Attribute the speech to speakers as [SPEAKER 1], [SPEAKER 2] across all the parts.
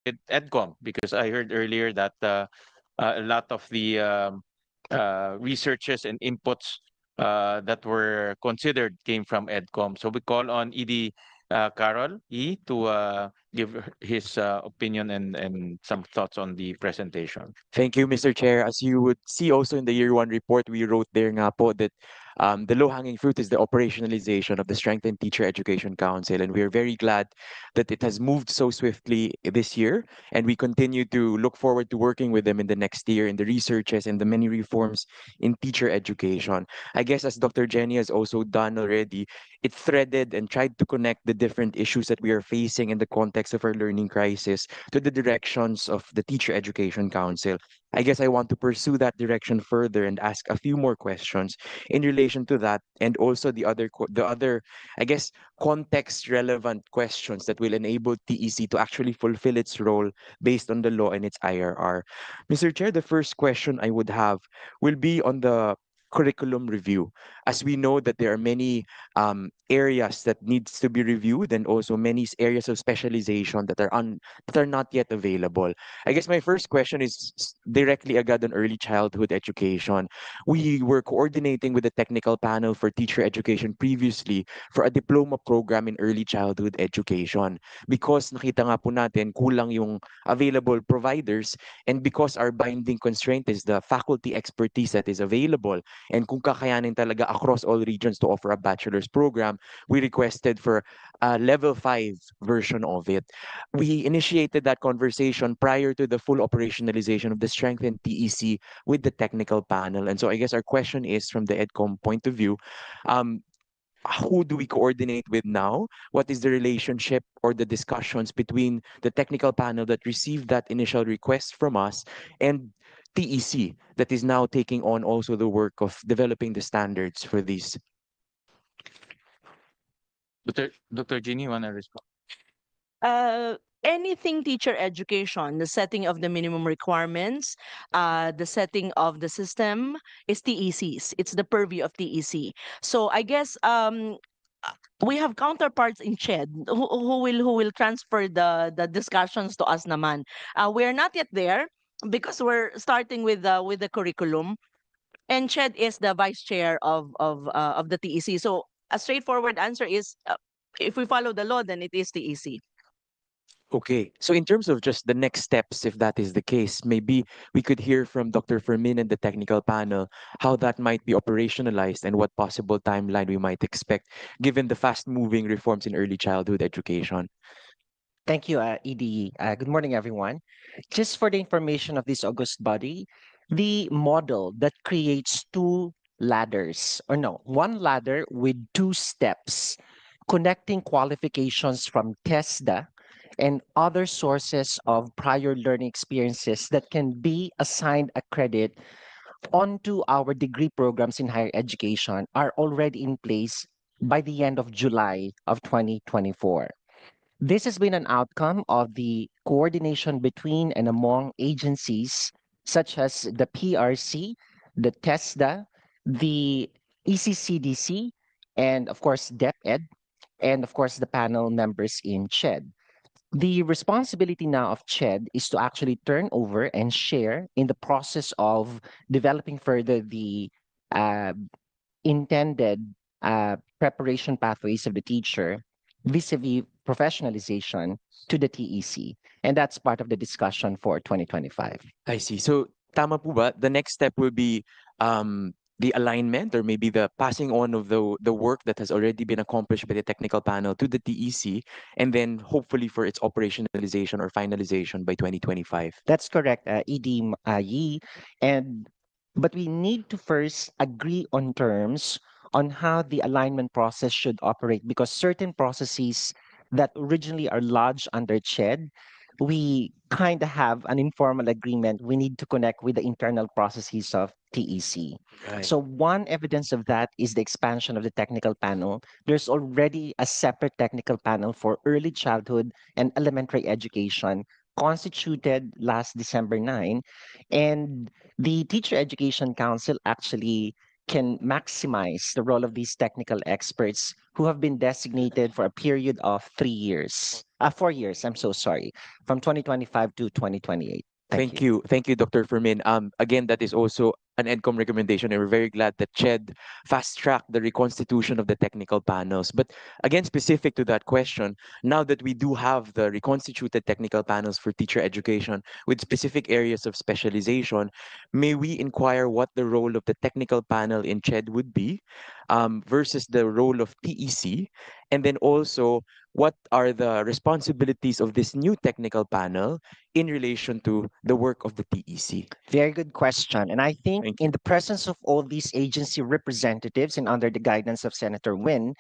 [SPEAKER 1] EDCOM, because I heard earlier that a lot of the researches and inputs that were considered came from EDCOM. So we call on ED Carol E to give his opinion and some thoughts on the presentation.
[SPEAKER 2] Thank you, Mr. Chair. As you would see also in the year one report, we wrote there nga po that the low-hanging fruit is the operationalization of the Strengthened Teacher Education Council. And we're very glad that it has moved so swiftly this year. And we continue to look forward to working with them in the next year in the researches and the many reforms in teacher education. I guess as Dr. Jenny has also done already, it threaded and tried to connect the different issues that we are facing in the context of our learning crisis to the directions of the Teacher Education Council. I guess I want to pursue that direction further and ask a few more questions in relation to that, and also the other, I guess, context relevant questions that will enable TEC to actually fulfill its role based on the law and its IRR. Mr. Chair, the first question I would have will be on the curriculum review, as we know that there are many areas that needs to be reviewed, and also many areas of specialization that are not yet available. I guess my first question is directly agad on early childhood education. We were coordinating with the technical panel for teacher education previously for a diploma program in early childhood education, because nakita nga po natin kulang yung available providers, and because our binding constraint is the faculty expertise that is available, and kung kakayanin talaga across all regions to offer a bachelor's program, we requested for a level 5 version of it. We initiated that conversation prior to the full operationalization of the strengthened TEC with the technical panel. And so I guess our question is, from the EDCOM point of view, um, who do we coordinate with now? What is the relationship or the discussions between the technical panel that received that initial request from us and TEC that is now taking on also the work of developing the standards for these?
[SPEAKER 1] Dr. Ginny, you want to respond?
[SPEAKER 3] uh, Anything teacher education, the setting of the minimum requirements, the setting of the system is TECs. It's the purview of TEC. So I guess we have counterparts in CHED who will transfer the discussions to us naman. We are not yet there because we're starting with the curriculum, and CHED is the vice chair of the TEC. So a straightforward answer is, if we follow the law, then it is TEC.
[SPEAKER 2] Okay, so in terms of just the next steps, if that is the case, maybe we could hear from Dr. Fermin and the technical panel how that might be operationalized and what possible timeline we might expect given the fast-moving reforms in early childhood education.
[SPEAKER 4] Thank you, ED. Good morning, everyone. Just for the information of this August body, the model that creates two ladders, or no, one ladder with two steps, connecting qualifications from TESDA and other sources of prior learning experiences that can be assigned a credit onto our degree programs in higher education are already in place by the end of July of 2024. This has been an outcome of the coordination between and among agencies such as the PRC, the TESDA, the ECCDC, and of course DepEd, and of course the panel members in CHED. The responsibility now of CHED is to actually turn over and share in the process of developing further the uh, intended preparation pathways of the teacher vis-a-vis professionalization to the TEC. And that's part of the discussion for 2025.
[SPEAKER 2] I see. So, tama po ba? The next step will be the alignment, or maybe the passing on of the work that has already been accomplished by the technical panel to the TEC, and then hopefully for its operationalization or finalization by 2025.
[SPEAKER 4] That's correct, ED Yi. And but we need to first agree on terms on how the alignment process should operate, because certain processes that originally are lodged under CHED, we kind of have an informal agreement. We need to connect with the internal processes of TEC.
[SPEAKER 2] Right.
[SPEAKER 4] So one evidence of that is the expansion of the technical panel. There's already a separate technical panel for early childhood and elementary education constituted last December 9, and the Teacher Education Council actually can maximize the role of these technical experts who have been designated for a period of 3 years, 4 years, I'm so sorry, from 2025 to 2028. Thank you.
[SPEAKER 2] Thank you, Dr. Fermin. Again, that is also an EDCOM recommendation, and we're very glad that CHED fast-tracked the reconstitution of the technical panels. But again, specific to that question, now that we do have the reconstituted technical panels for teacher education with specific areas of specialization, may we inquire what the role of the technical panel in CHED would be versus the role of TEC, and then also what are the responsibilities of this new technical panel in relation to the work of the TEC?
[SPEAKER 4] Very good question. And I think
[SPEAKER 2] Thank
[SPEAKER 4] in the presence of all these agency representatives and under the guidance of Senator Wynn,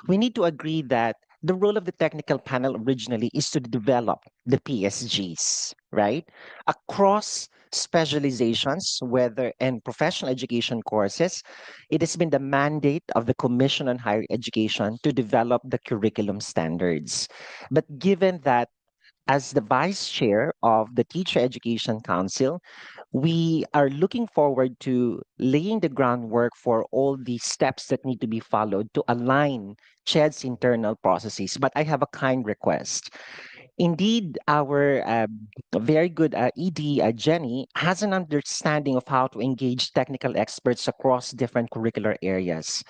[SPEAKER 4] we need to agree that the role of the technical panel originally is to develop the PSGs, right? Across specializations, whether in professional education courses, it has been the mandate of the Commission on Higher Education to develop the curriculum standards. But given that as the vice chair of the Teacher Education Council, we are looking forward to laying the groundwork for all the steps that need to be followed to align CHED's internal processes. But I have a kind request. Indeed, our very good ED, Jenny, has an understanding of how to engage technical experts across different curricular areas.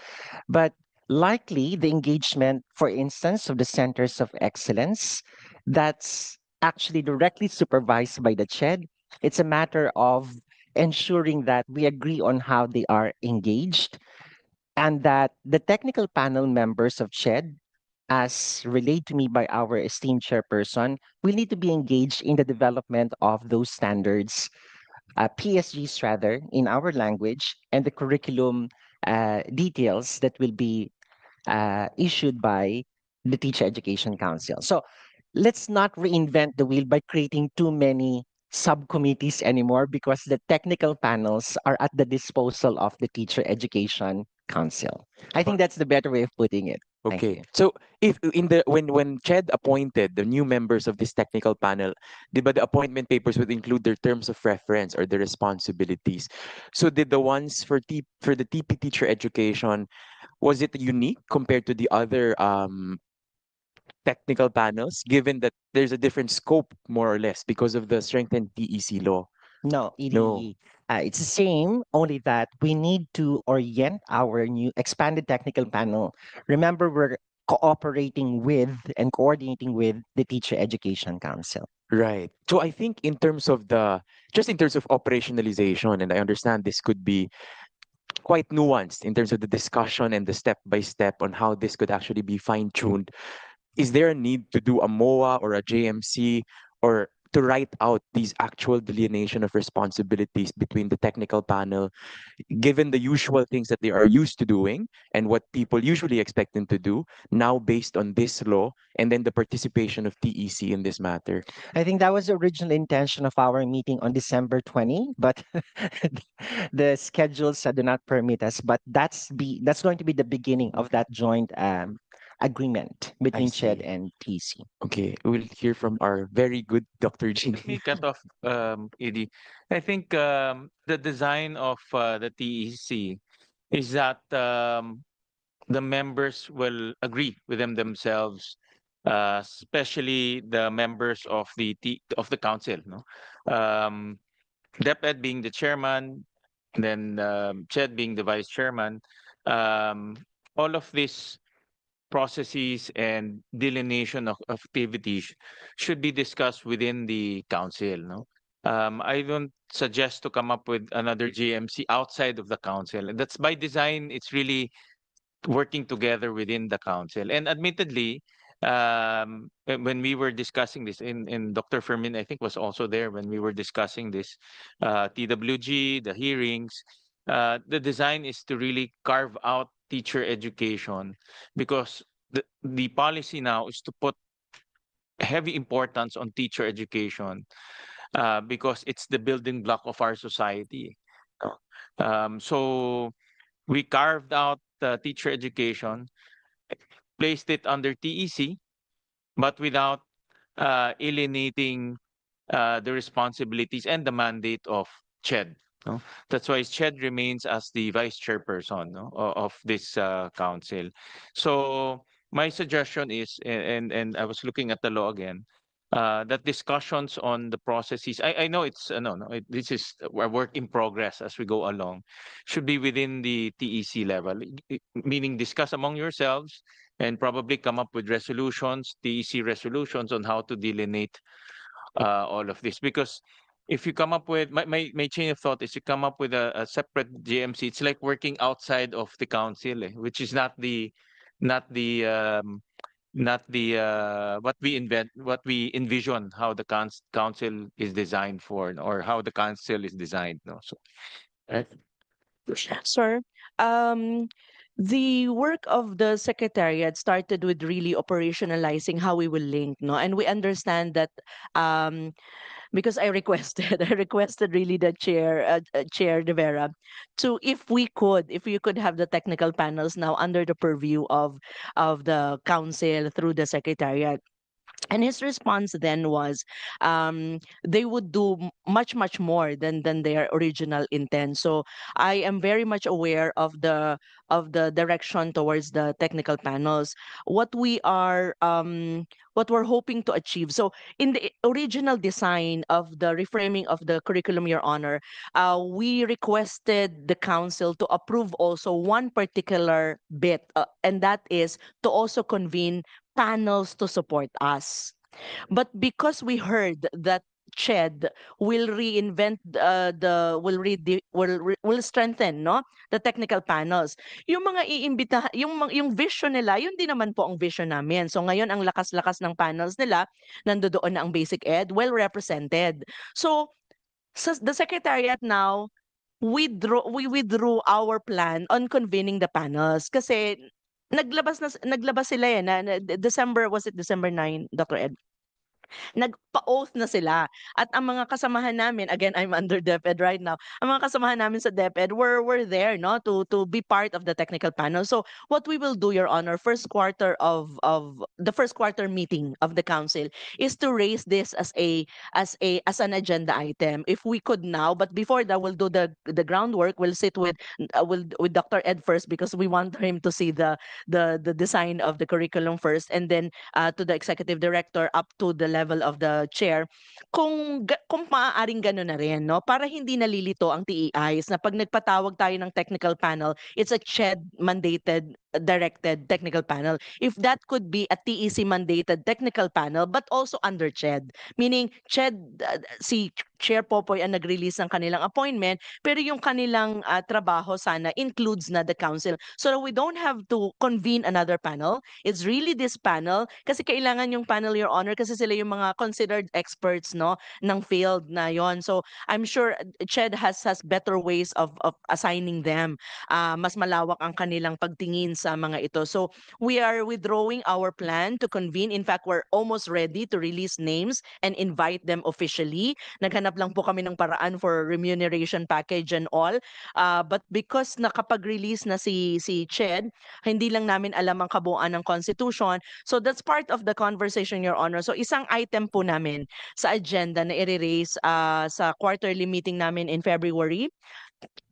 [SPEAKER 4] But likely, the engagement, for instance, of the centers of excellence, that's actually directly supervised by the CHED. It's a matter of ensuring that we agree on how they are engaged and that the technical panel members of CHED, as relayed to me by our esteemed chairperson, will need to be engaged in the development of those standards, PSGs rather, in our language, and the curriculum details that will be issued by the Teacher Education Council. So let's not reinvent the wheel by creating too many subcommittees anymore because the technical panels are at the disposal of the Teacher Education Council. I think that's the better way of putting it. Thank
[SPEAKER 2] Okay.
[SPEAKER 4] you.
[SPEAKER 2] So if in the when CHED appointed the new members of this technical panel, the appointment papers would include their terms of reference or their responsibilities. So did the ones for the TP teacher education, was it unique compared to the other technical panels, given that there's a different scope more or less because of the strengthened TEC law?
[SPEAKER 4] No,
[SPEAKER 2] No.
[SPEAKER 4] EDE. It's the same, only that we need to orient our new expanded technical panel. Remember, we're cooperating with and coordinating with the Teacher Education Council.
[SPEAKER 2] Right. So I think in terms of just in terms of operationalization, and I understand this could be quite nuanced in terms of the discussion and the step by step on how this could actually be fine tuned. Is there a need to do a MOA or a JMC or to write out these actual delineation of responsibilities between the technical panel, given the usual things that they are used to doing and what people usually expect them to do, now based on this law and then the participation of TEC in this matter?
[SPEAKER 4] I think that was the original intention of our meeting on December 20, but the schedules do not permit us. But that's going to be the beginning of that joint agreement
[SPEAKER 2] I
[SPEAKER 4] between CHED
[SPEAKER 2] see.
[SPEAKER 4] and TC.
[SPEAKER 2] Okay, we'll hear from our very good Dr. Jean.
[SPEAKER 1] Let me cut off, Edie. I think the design of the TEC is that the members will agree with themselves, especially the members of of the council. No, DepEd being the chairman, then Ched being the vice chairman. Um, all of these processes and delineation of activities should be discussed within the council. No, I don't suggest to come up with another GMC outside of the council. And that's by design. It's really working together within the council. And admittedly, when we were discussing this, in Dr. Fermin, I think was also there when we were discussing this, TWG, the hearings, the design is to really carve out teacher education because the policy now is to put heavy importance on teacher education because it's the building block of our society. So we carved out teacher education, placed it under TEC, but without alienating the responsibilities and the mandate of CHED. No? That's why Ched remains as the vice chairperson, no, of this council. So my suggestion is, and I was looking at the law again, that discussions on the processes. I know it's this is a work in progress as we go along. Should be within the TEC level, meaning discuss among yourselves and probably come up with resolutions, TEC resolutions on how to delineate all of this. Because if you come up with my chain of thought is you come up with a separate GMC, it's like working outside of the council, which is not the not the not the what we envision how the council is designed for, or how the council is designed. No, so right.
[SPEAKER 3] Sir, um, the work of the secretariat started with really operationalizing how we will link, no? And we understand that um, because I requested, I requested really the Chair De Vera, to if you could have the technical panels now under the purview of the council through the secretariat. And his response then was, they would do much more than their original intent. So I am very much aware of the direction towards the technical panels. What we are what we're hoping to achieve. So in the original design of the reframing of the curriculum, Your Honor, we requested the council to approve also one particular bit, and that is to also convene panels to support us. But because we heard that Ched will reinvent the will strengthen, no, the technical panels. Yung mga iimbita yung vision nila, yun din naman po ang vision namin. So ngayon ang lakas-lakas ng panels nila, nandoon na ang basic ed, well represented. So the secretariat now we withdrew our plan on convening the panels kasi naglabas sila December, was it December 9, Dr. Ed? Nagpa-oath na sila. At ang mga kasamahan namin, again, I'm under DepEd right now, ang mga kasamahan namin sa DepEd were there, no, to be part of the technical panel. So what we will do, Your Honor, of the first quarter meeting of the council is to raise this as an agenda item. If we could now, but before that, we'll do the groundwork. We'll sit with Dr. Ed first because we want him to see the design of the curriculum first, and then to the executive director up to the level of the chair, kung maaaring gano'n na rin, no, para hindi nalilito ang TEIs na pag nagpatawag tayo ng technical panel, it's a CHED mandated directed technical panel. If that could be a TEC mandated technical panel but also under CHED, meaning CHED, si Chair Popoy ang nag-release ng kanilang appointment, pero yung kanilang trabaho sana includes na the council, so we don't have to convene another panel. It's really this panel, kasi kailangan yung panel, Your Honor, kasi sila yung mga considered experts, no, ng field na yon. So I'm sure CHED has better ways of assigning them. Mas malawak ang kanilang pagtingin sa mga ito. So we are withdrawing our plan to convene. In fact, we're almost ready to release names and invite them officially. Naghanap lang po kami ng paraan for remuneration package and all. But because nakapag-release na si CHED, hindi lang namin alam ang kabuuan ng constitution. So that's part of the conversation, Your Honor. So isang item po namin sa agenda na i-raise sa quarterly meeting namin in February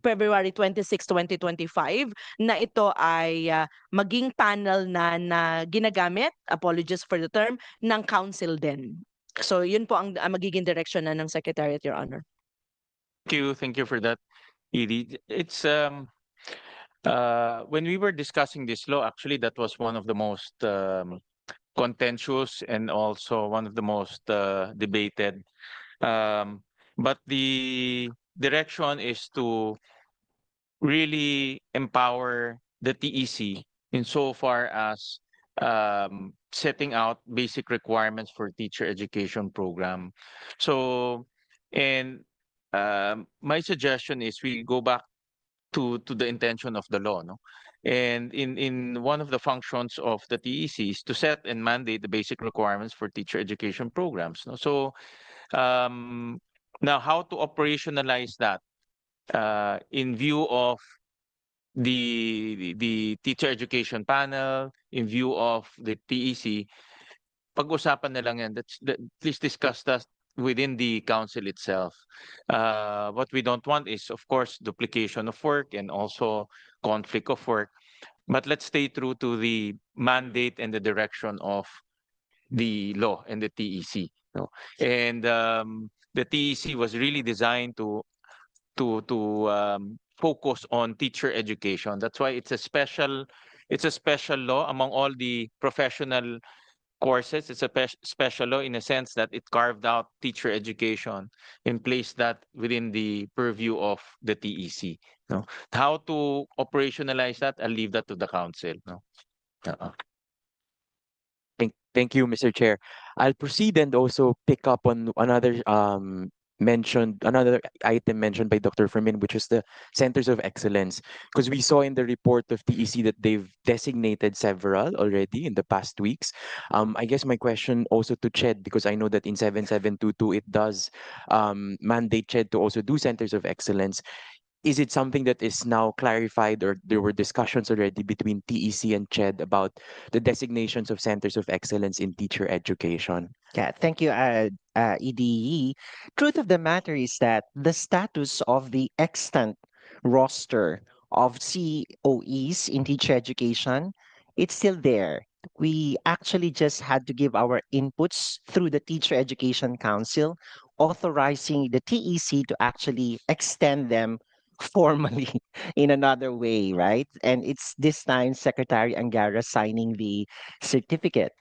[SPEAKER 3] 26, 2025, na ito ay maging panel na ginagamit, apologies for the term, ng council din. So yun po ang magiging direction na ng Secretariat, Your Honor.
[SPEAKER 1] Thank you for that, Edie. It's when we were discussing this law, actually that was one of the most contentious and also one of the most debated. But the direction is to really empower the TEC insofar as setting out basic requirements for teacher education program. So, and my suggestion is we go back to the intention of the law, no? And in one of the functions of the TEC is to set and mandate the basic requirements for teacher education programs, no? So now how to operationalize that in view of the teacher education panel, in view of the TEC, pag-usapan na lang yan. Please discuss that within the council itself. What we don't want is, of course, duplication of work and also conflict of work. But let's stay true to the mandate and the direction of the law and the TEC. No? And the TEC was really designed to focus on teacher education. That's why it's a special law among all the professional courses. It's a special law in a sense that it carved out teacher education and placed that within the purview of the TEC. No? How to operationalize that, I'll leave that to the council. No? Uh-uh.
[SPEAKER 2] Thank you, Mr. Chair. I'll proceed and also pick up on another item mentioned by Dr. Fermin, which is the centers of excellence. Because we saw in the report of TEC that they've designated several already in the past weeks. I guess my question also to CHED, because I know that in 7722 it does mandate CHED to also do centers of excellence. Is it something that is now clarified, or there were discussions already between TEC and CHED about the designations of centers of excellence in teacher education?
[SPEAKER 4] Yeah, thank you, EDE. Truth of the matter is that the status of the extant roster of COEs in teacher education, it's still there. We actually just had to give our inputs through the Teacher Education Council, authorizing the TEC to actually extend them formally in another way, right? And it's this time Secretary Angara signing the certificate.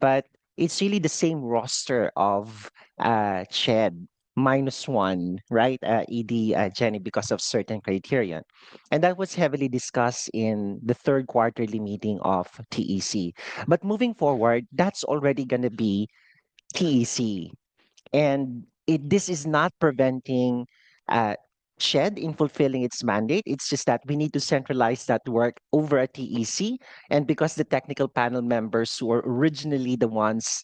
[SPEAKER 4] But it's really the same roster of CHED minus one, right? ED Jenny, because of certain criterion. And that was heavily discussed in the third quarterly meeting of TEC. But moving forward, that's already going to be TEC. And this is not preventing uh, SHED in fulfilling its mandate. It's just that we need to centralize that work over at TEC. And because the technical panel members who were originally the ones,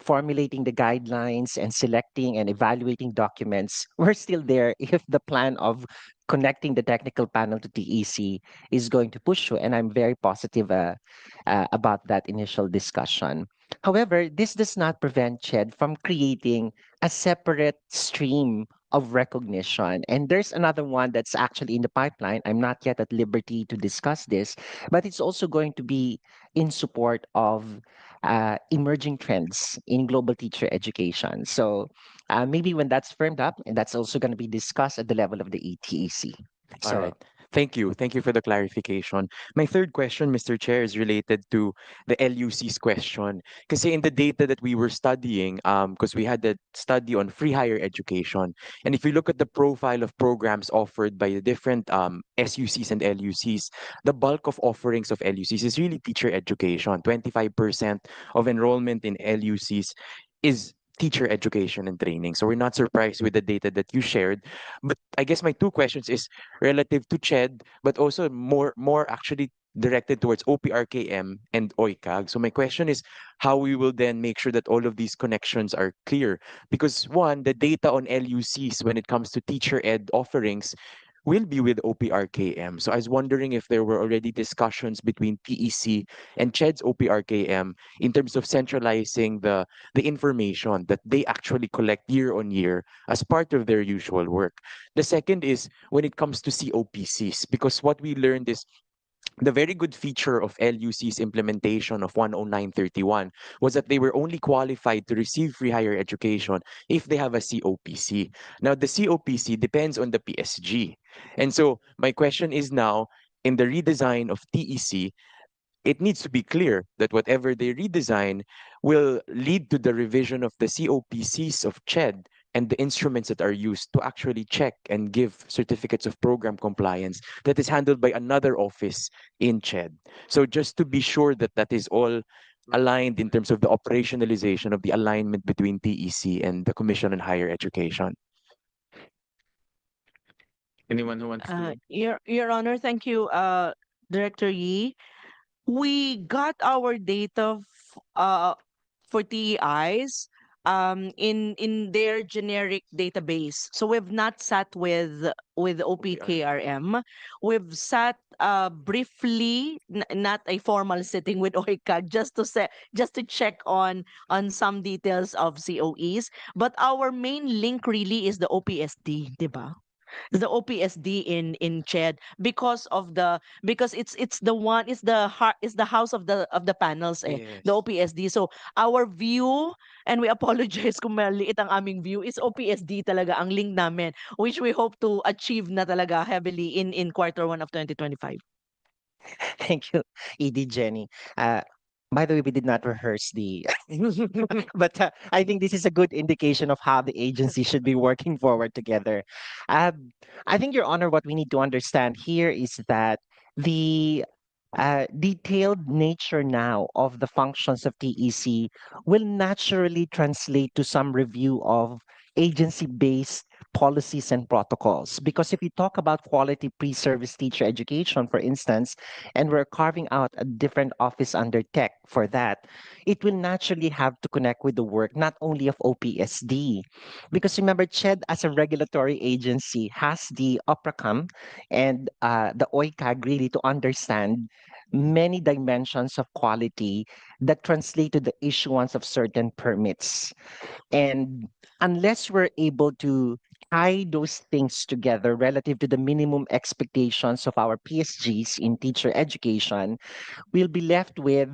[SPEAKER 4] formulating the guidelines and selecting and evaluating documents, we're still there if the plan of connecting the technical panel to TEC is going to push through. And I'm very positive about that initial discussion. However, this does not prevent CHED from creating a separate stream of recognition. And there's another one that's actually in the pipeline. I'm not yet at liberty to discuss this, but it's also going to be in support of emerging trends in global teacher education. So maybe when that's firmed up, and that's also going to be discussed at the level of the ETEC.
[SPEAKER 2] All
[SPEAKER 4] So
[SPEAKER 2] right. Thank you. Thank you for the clarification. My third question, Mr. Chair, is related to the LUC's question. Because in the data that we were studying, because we had a study on free higher education, and if you look at the profile of programs offered by the different SUCs and LUCs, the bulk of offerings of LUCs is really teacher education. 25% of enrollment in LUCs is teacher education and training. So we're not surprised with the data that you shared. But I guess my two questions is relative to CHED, but also more actually directed towards OPRKM and OICAG. So my question is how we will then make sure that all of these connections are clear. Because one, the data on LUCs when it comes to teacher ed offerings will be with OPRKM. So I was wondering if there were already discussions between TEC and CHED's OPRKM in terms of centralizing the information that they actually collect year on year as part of their usual work. The second is when it comes to COPCs, because what we learned is the very good feature of LUC's implementation of 10931 was that they were only qualified to receive free higher education if they have a COPC. Now, the COPC depends on the PSG. And so my question is now, in the redesign of TEC, it needs to be clear that whatever they redesign will lead to the revision of the COPCs of CHED and the instruments that are used to actually check and give certificates of program compliance that is handled by another office in CHED. So just to be sure that that is all aligned in terms of the operationalization of the alignment between TEC and the Commission on Higher Education.
[SPEAKER 1] Anyone who wants to?
[SPEAKER 3] Your Honor, thank you, Director Yi. We got our data for TEIs in their generic database. So we've not sat with OPKRM. We've sat briefly, not a formal sitting with OICAG, just to check on some details of COEs. But our main link really is the OPSD, diba? The OPSD in CHED, because it's the one, it's the house of the panels, the
[SPEAKER 2] Yes.
[SPEAKER 3] OPSD. So our view, and we apologize kung maliit ang aming view, is OPSD talaga ang link namin, which we hope to achieve na talaga heavily in quarter one of 2025.
[SPEAKER 4] Thank you, ED Jenny. Uh, by the way, we did not rehearse the, but I think this is a good indication of how the agency should be working forward together. I think, Your Honor, what we need to understand here is that the detailed nature now of the functions of TEC will naturally translate to some review of agency-based policies and protocols. Because if you talk about quality pre-service teacher education, for instance, and we're carving out a different office under tech for that, it will naturally have to connect with the work not only of OPSD. Because remember, CHED as a regulatory agency has the OPRACAM and the OICAG really to understand many dimensions of quality that translate to the issuance of certain permits. And unless we're able to tie those things together relative to the minimum expectations of our PSGs in teacher education, we'll be left with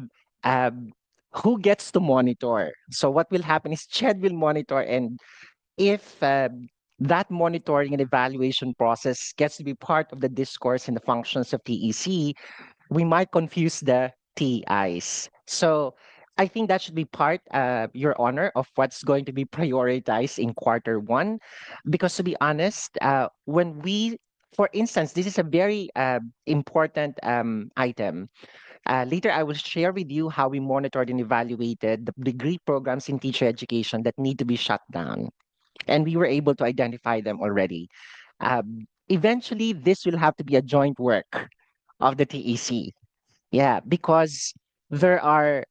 [SPEAKER 4] um, who gets to monitor. So what will happen is CHED will monitor, and if that monitoring and evaluation process gets to be part of the discourse and the functions of TEC, we might confuse the TIs. So I think that should be part, Your Honor, of what's going to be prioritized in quarter one. Because to be honest, when we, for instance, this is a very important item. Later, I will share with you how we monitored and evaluated the degree programs in teacher education that need to be shut down. And we were able to identify them already. Eventually, this will have to be a joint work of the TEC. Yeah, because there are,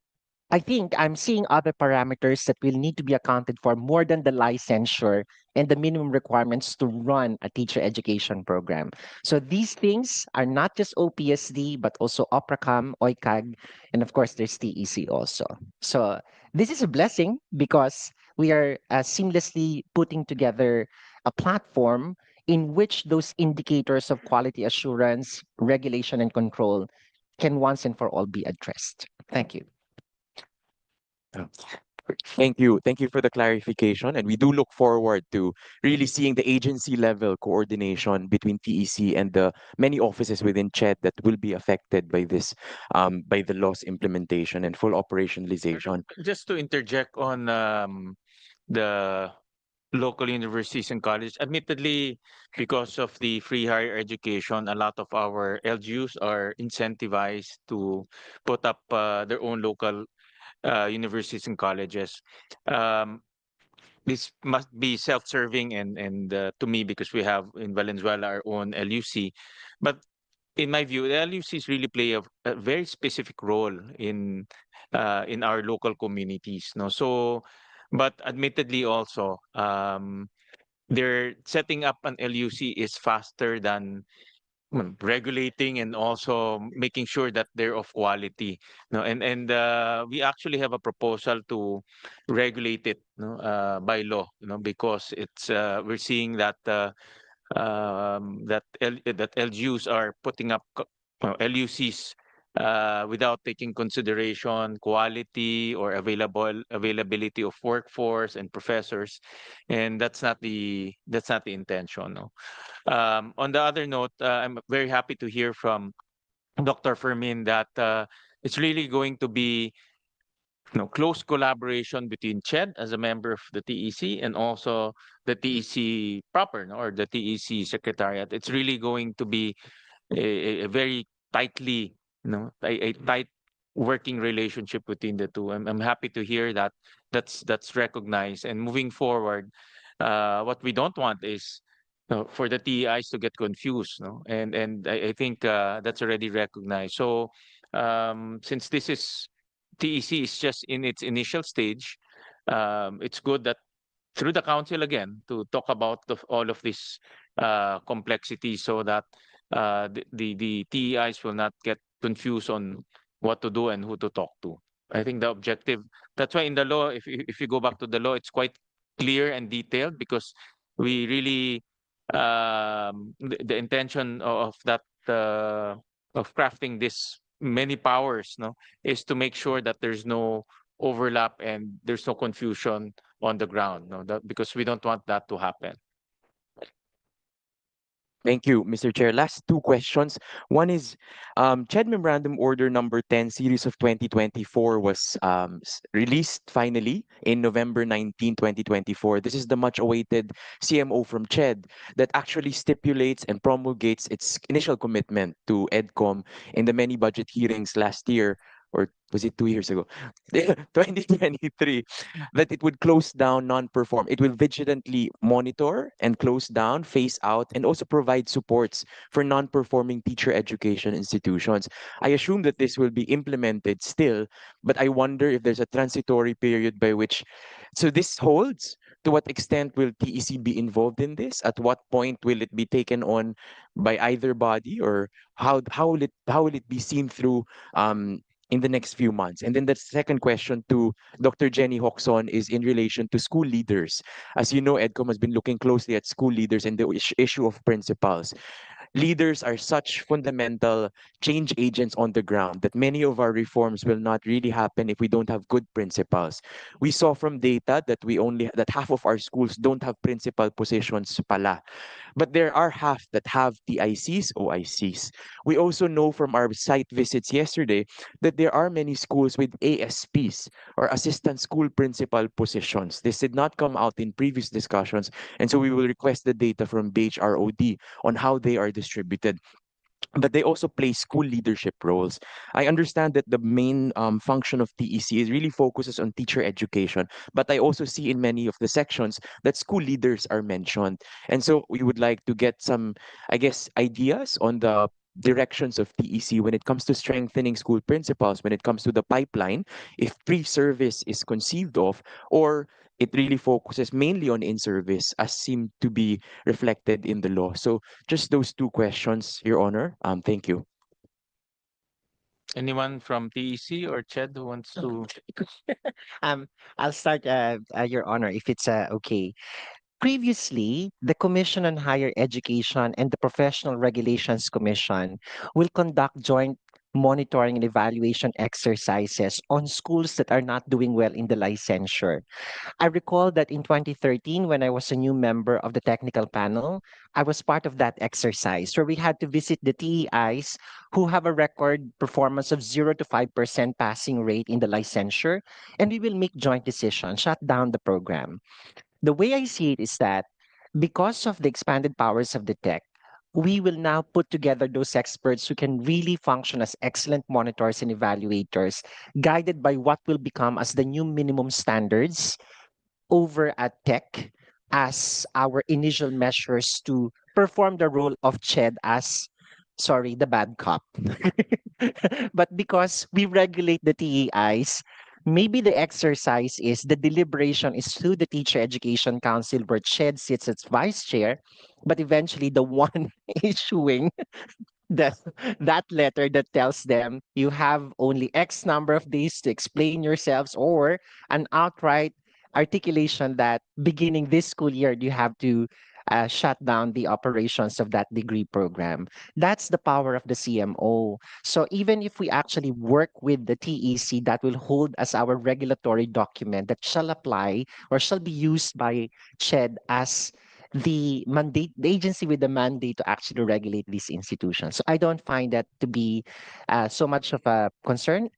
[SPEAKER 4] I think I'm seeing other parameters that will need to be accounted for more than the licensure and the minimum requirements to run a teacher education program. So these things are not just OPSD, but also OPRACAM, OICAG, and of course there's TEC also. So this is a blessing because we are seamlessly putting together a platform in which those indicators of quality assurance, regulation, and control can once and for all be addressed. Thank you.
[SPEAKER 2] Thank you. Thank you for the clarification. And we do look forward to really seeing the agency level coordination between TEC and the many offices within CHED that will be affected by this, by the law's implementation and full operationalization.
[SPEAKER 1] Just to interject on the local universities and colleges, admittedly, because of the free higher education, a lot of our LGUs are incentivized to put up their own local universities and colleges. Um, this must be self-serving and to me, because we have in Valenzuela our own LUC. But in my view, the LUCs really play a very specific role in our local communities. No, so but admittedly also, they're setting up an LUC is faster than regulating and also making sure that they're of quality. No, and we actually have a proposal to regulate it, no, by law, because it's we're seeing that that LGUs are putting up LUCs without taking consideration quality or availability of workforce and professors, and that's not the intention. No. On the other note, I'm very happy to hear from Dr. Fermin that it's really going to be close collaboration between CHED as a member of the TEC and also the TEC proper, no, or the TEC secretariat. It's really going to be a very tightly, a tight working relationship between the two. I'm happy to hear that that's recognized. And moving forward, what we don't want is for the TEIs to get confused, no? And I think that's already recognized. So since this is TEC is just in its initial stage, it's good that through the council again to talk about all of this complexity so that the TEIs will not get confused on what to do and who to talk to. I think the objective, that's why in the law, if you go back to the law, it's quite clear and detailed, because we really the intention of that of crafting this many powers, no, is to make sure that there's no overlap and there's no confusion on the ground, no, because we don't want that to happen.
[SPEAKER 2] Thank you, Mr. Chair. Last two questions. One is, CHED Memorandum Order number 10, series of 2024 was released finally in November 19, 2024. This is the much awaited CMO from CHED that actually stipulates and promulgates its initial commitment to EDCOM in the many budget hearings last year, or was it 2 years ago? 2023, that it would close down non-perform. It will vigilantly monitor and close down, phase out, and also provide supports for non-performing teacher education institutions. I assume that this will be implemented still, but I wonder if there's a transitory period by which, so this holds. To what extent will TEC be involved in this? At what point will it be taken on by either body, or how will it be seen through in the next few months? And then the second question to Dr. Jenny Hoxon is in relation to school leaders. As you know, EDCOM has been looking closely at school leaders and the issue of principals. Leaders are such fundamental change agents on the ground that many of our reforms will not really happen if we don't have good principals. We saw from data that half of our schools don't have principal positions pala. But there are half that have TICs, OICs. We also know from our site visits yesterday that there are many schools with ASPs, or assistant school principal positions. This did not come out in previous discussions, and so we will request the data from BHROD on how they are distributed. But they also play school leadership roles. I understand that the main function of TEC is really focuses on teacher education, but I also see in many of the sections that school leaders are mentioned. And so we would like to get some, I guess, ideas on the directions of TEC when it comes to strengthening school principals, when it comes to the pipeline, if pre-service is conceived of, or it really focuses mainly on in-service, as seemed to be reflected in the law. So just those two questions, Your Honor. Thank you.
[SPEAKER 1] Anyone from TEC or CHED who wants to?
[SPEAKER 4] Um, I'll start, Your Honor, if it's okay. Previously, the Commission on Higher Education and the Professional Regulations Commission will conduct joint monitoring and evaluation exercises on schools that are not doing well in the licensure. I recall that in 2013, when I was a new member of the technical panel, I was part of that exercise where we had to visit the TEIs who have a record performance of 0 to 5% passing rate in the licensure, and we will make joint decisions, shut down the program. The way I see it is that because of the expanded powers of the tech, we will now put together those experts who can really function as excellent monitors and evaluators, guided by what will become as the new minimum standards over at tech as our initial measures to perform the role of CHED as, sorry, the bad cop. But because we regulate the TEIs, maybe the exercise is the deliberation is through the Teacher Education Council where CHED sits as vice chair, but eventually the one issuing the, that letter that tells them you have only X number of days to explain yourselves, or an outright articulation that beginning this school year you have to shut down the operations of that degree program. That's the power of the CMO. So even if we actually work with the TEC, that will hold as our regulatory document that shall apply or shall be used by CHED as the mandate, the agency with the mandate to actually regulate these institutions. So I don't find that to be so much of a concern.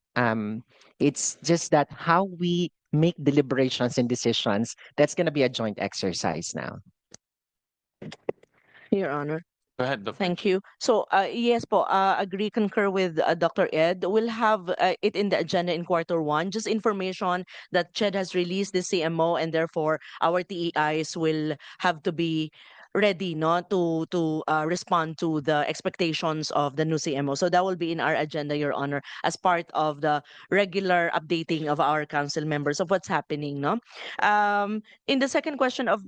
[SPEAKER 4] It's just that how we make deliberations and decisions, that's going to be a joint exercise now.
[SPEAKER 3] Your Honor.
[SPEAKER 1] Go ahead, Dr.
[SPEAKER 3] Thank you. So, yes po, agree, concur with Dr. Ed. We'll have it in the agenda in Q1. Just information that CHED has released the CMO, and therefore our TEIs will have to be ready, no, to respond to the expectations of the new CMO. So that will be in our agenda, Your Honor, as part of the regular updating of our council members of what's happening, no. In the second question of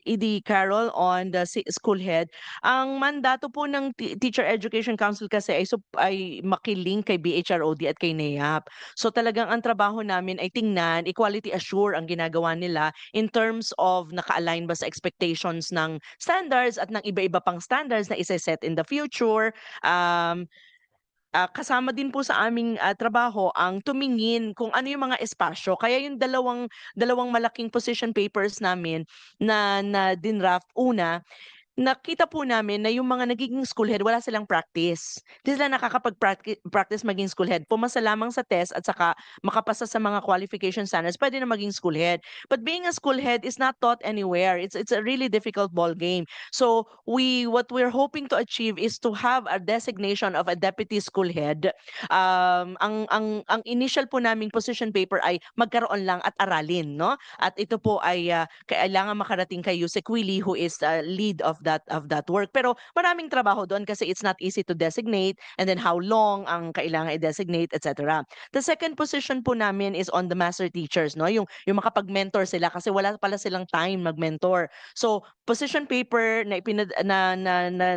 [SPEAKER 3] ED Carol on the school head, ang mandato po ng Teacher Education Council kasi ay makilink kay BHROD at kay NEAP. So talagang ang trabaho namin ay tingnan, equality assure ang ginagawa nila in terms of naka-align ba sa expectations ng standards at ng iba-iba pang standards na isa-set in the future. Kasama din po sa aming trabaho ang tumingin kung ano yung mga espasyo. Kaya yung dalawang malaking position papers namin na dinraft, una, nakita po namin na yung mga nagiging school head wala silang practice. Hindi sila nakakapag-practice maging school head. Pumasa lamang sa test at saka makapasa sa mga qualification standards, pwede na maging school head. But being a school head is not taught anywhere. It's a really difficult ball game. So what we're hoping to achieve is to have a designation of a deputy school head. Ang initial po naming position paper ay magkaroon lang at aralin, no? At ito po ay kailangan makarating kay Yusek Willie, who is lead of that work. Pero maraming trabaho doon kasi it's not easy to designate, and then how long ang kailangan i-designate, etc. The second position po namin is on the master teachers, no? Yung makapag-mentor sila kasi wala pala silang time mag-mentor. So position paper na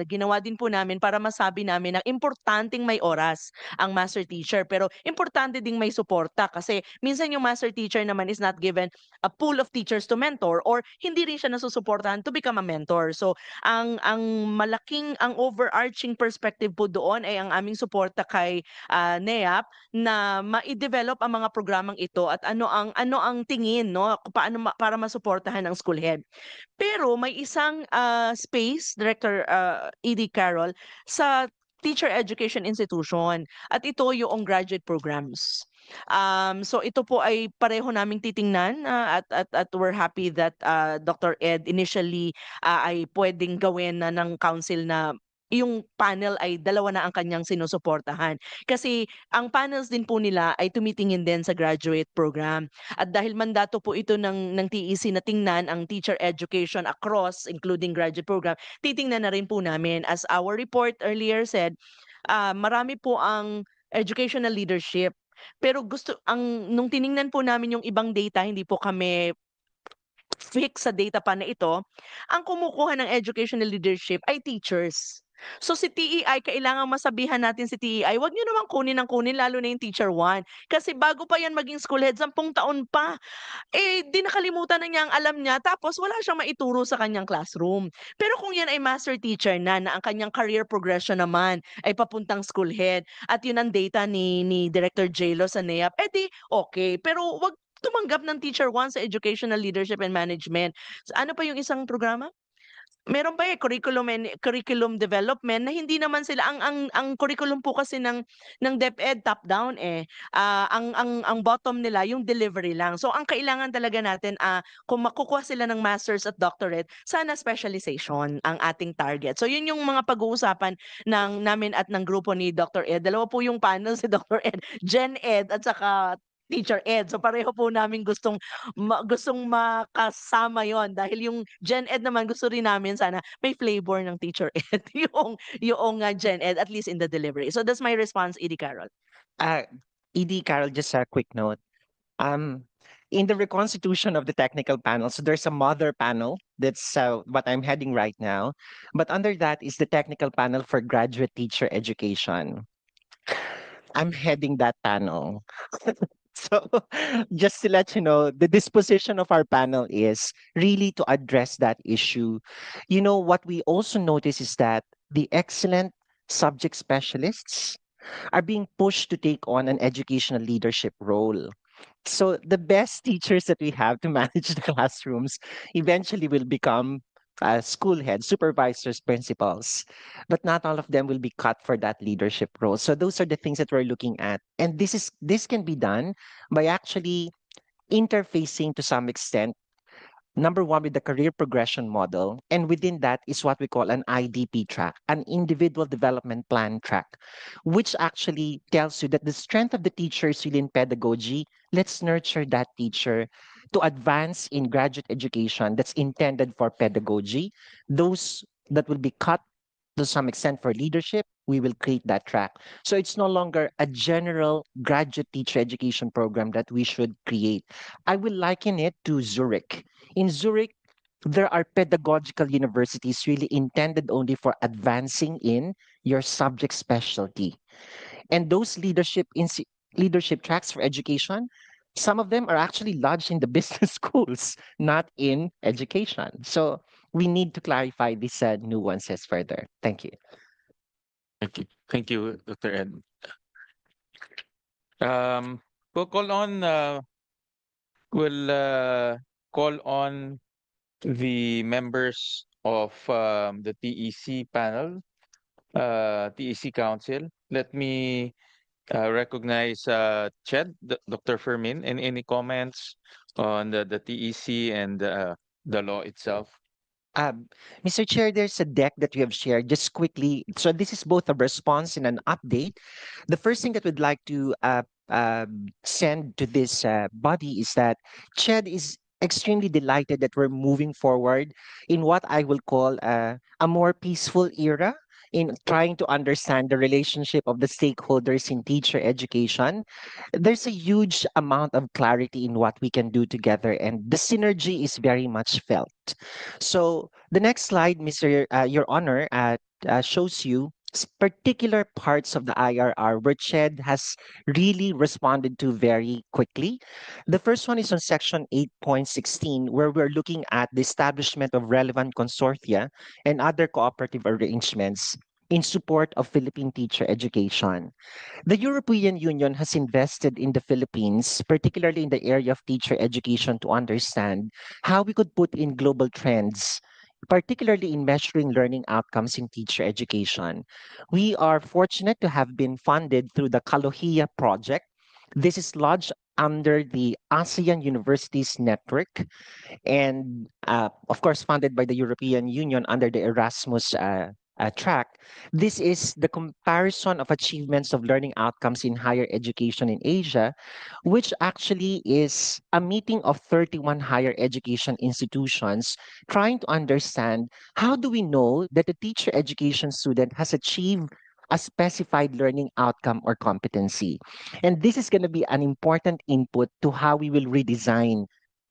[SPEAKER 3] ginawa din po namin para masabi namin na importanteng may oras ang master teacher, pero importante ding may suporta kasi minsan yung master teacher naman is not given a pool of teachers to mentor, or hindi rin siya nasusuportahan to become a mentor. So ang overarching perspective po doon ay ang aming suporta kay NEAP na ma-develop ang mga programang ito at ano ang tingin, no, paano para masuportahan ang school head. Pero may isang space, Director ED Carol, sa teacher education institution, at ito yung graduate programs. So ito po ay pareho naming titingnan, at we're happy that Dr. Ed initially ay pwedeng gawin na ng council na yung panel ay dalawa na ang kanyang sinusuportahan. Kasi ang panels din po nila ay tumitingin din sa graduate program. At dahil mandato po ito ng TEC na tingnan ang teacher education across, including graduate program, titingnan na rin po namin. As our report earlier said, marami po ang educational leadership. Pero nung tiningnan po namin yung ibang data, hindi po kami fix sa data pa na ito, ang kumukuha ng educational leadership ay teachers. So si TEI, kailangan masabihan natin si TEI, wag niyo naman kunin ng kunin, lalo na yung teacher 1. Kasi bago pa yan maging school head, 10 taon pa. Di nakalimutan na niya ang alam niya, tapos wala siyang maituro sa kanyang classroom. Pero kung yan ay master teacher na ang kanyang career progression naman ay papuntang school head, at yun ang data ni Director Jelo sa NEAP, di okay. Pero wag tumanggap ng teacher 1 sa educational leadership and management. Ano pa yung isang programa? Meron pa curriculum development na hindi naman sila ang curriculum po kasi ng DepEd top down ang bottom nila yung delivery lang. So ang kailangan talaga natin kung makukuha sila ng masters at doctorate, sana specialization ang ating target. So yun yung mga pag-uusapan namin at ng grupo ni Dr. Ed. Dalawa po yung panel, si Dr. Ed, Gen Ed at saka Teacher Ed. So pareho po namin gustong makasama yon, dahil yung Gen Ed naman gusto rin namin sana may flavor ng Teacher Ed yung Gen Ed, at least in the delivery. So that's my response, ED Carol.
[SPEAKER 4] ED Carol, just a quick note. In the reconstitution of the technical panel, so there's a mother panel. That's what I'm heading right now. But under that is the technical panel for graduate teacher education. I'm heading that panel. So just to let you know, the disposition of our panel is really to address that issue. You know, what we also notice is that the excellent subject specialists are being pushed to take on an educational leadership role. So the best teachers that we have to manage the classrooms eventually will become school heads, supervisors, principals, but not all of them will be cut for that leadership role. So those are the things that we're looking at. And this can be done by actually interfacing to some extent number one with the career progression model, and within that is what we call an IDP track, an individual development plan track, which actually tells you that the strength of the teacher is really in pedagogy. Let's nurture that teacher to advance in graduate education that's intended for pedagogy. Those that will be cut to some extent for leadership, we will create that track. So it's no longer a general graduate teacher education program that we should create. I will liken it to Zurich. In Zurich, there are pedagogical universities really intended only for advancing in your subject specialty. And those leadership tracks for education, some of them are actually lodged in the business schools, not in education. So we need to clarify these nuances further. Thank you.
[SPEAKER 1] Thank you, Dr. Ed. Um, we'll call on we'll call on the members of the TEC panel, TEC Council. Let me recognize Dr. Fermin, and any comments on the TEC and the law itself?
[SPEAKER 4] Um, Mr. Chair, there's a deck that we have shared just quickly. So this is both a response and an update. The first thing that we'd like to send to this body is that CHED is extremely delighted that we're moving forward in what I will call a more peaceful era in trying to understand the relationship of the stakeholders in teacher education. There's a huge amount of clarity in what we can do together, and the synergy is very much felt. So the next slide, Your Honor, shows you particular parts of the IRR where CHED has really responded to very quickly. The first one is on section 8.16, where we're looking at the establishment of relevant consortia and other cooperative arrangements in support of Philippine teacher education. The European Union has invested in the Philippines, particularly in the area of teacher education, to understand how we could put in global trends, particularly in measuring learning outcomes in teacher education. We are fortunate to have been funded through the Kalohia project. This is lodged under the ASEAN Universities Network and, of course, funded by the European Union under the Erasmus track. This is the comparison of achievements of learning outcomes in higher education in Asia, which actually is a meeting of 31 higher education institutions trying to understand how do we know that a teacher education student has achieved a specified learning outcome or competency. And this is going to be an important input to how we will redesign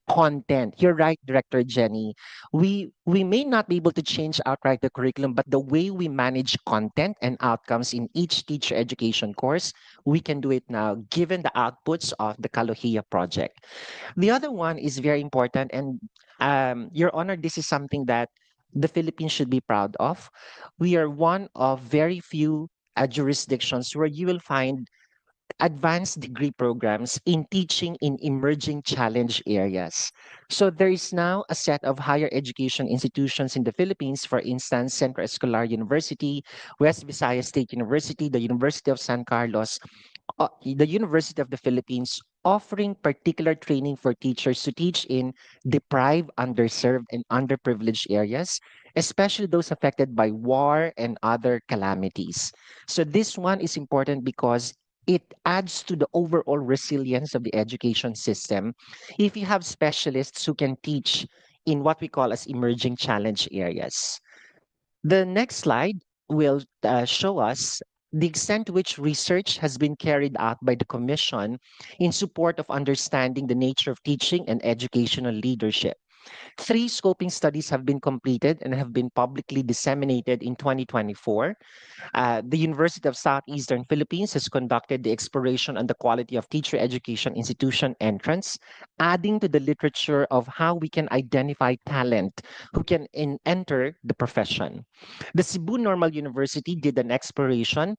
[SPEAKER 4] content. You're right, Director Jenny. We may not be able to change outright the curriculum, but the way we manage content and outcomes in each teacher education course, we can do it now, given the outputs of the Kalohia project. The other one is very important, and Your Honor, this is something that the Philippines should be proud of. We are one of very few jurisdictions where you will find advanced degree programs in teaching in emerging challenge areas. So there is now a set of higher education institutions in the Philippines, for instance, Centro Escolar University, West Visayas State University, the University of San Carlos, the University of the Philippines, offering particular training for teachers to teach in deprived, underserved, and underprivileged areas, especially those affected by war and other calamities. So this one is important because it adds to the overall resilience of the education system if you have specialists who can teach in what we call as emerging challenge areas. The next slide will show us the extent to which research has been carried out by the Commission in support of understanding the nature of teaching and educational leadership. 3 scoping studies have been completed and have been publicly disseminated in 2024. The University of Southeastern Philippines has conducted the exploration on the quality of teacher education institution entrance, adding to the literature of how we can identify talent who can enter the profession. The Cebu Normal University did an exploration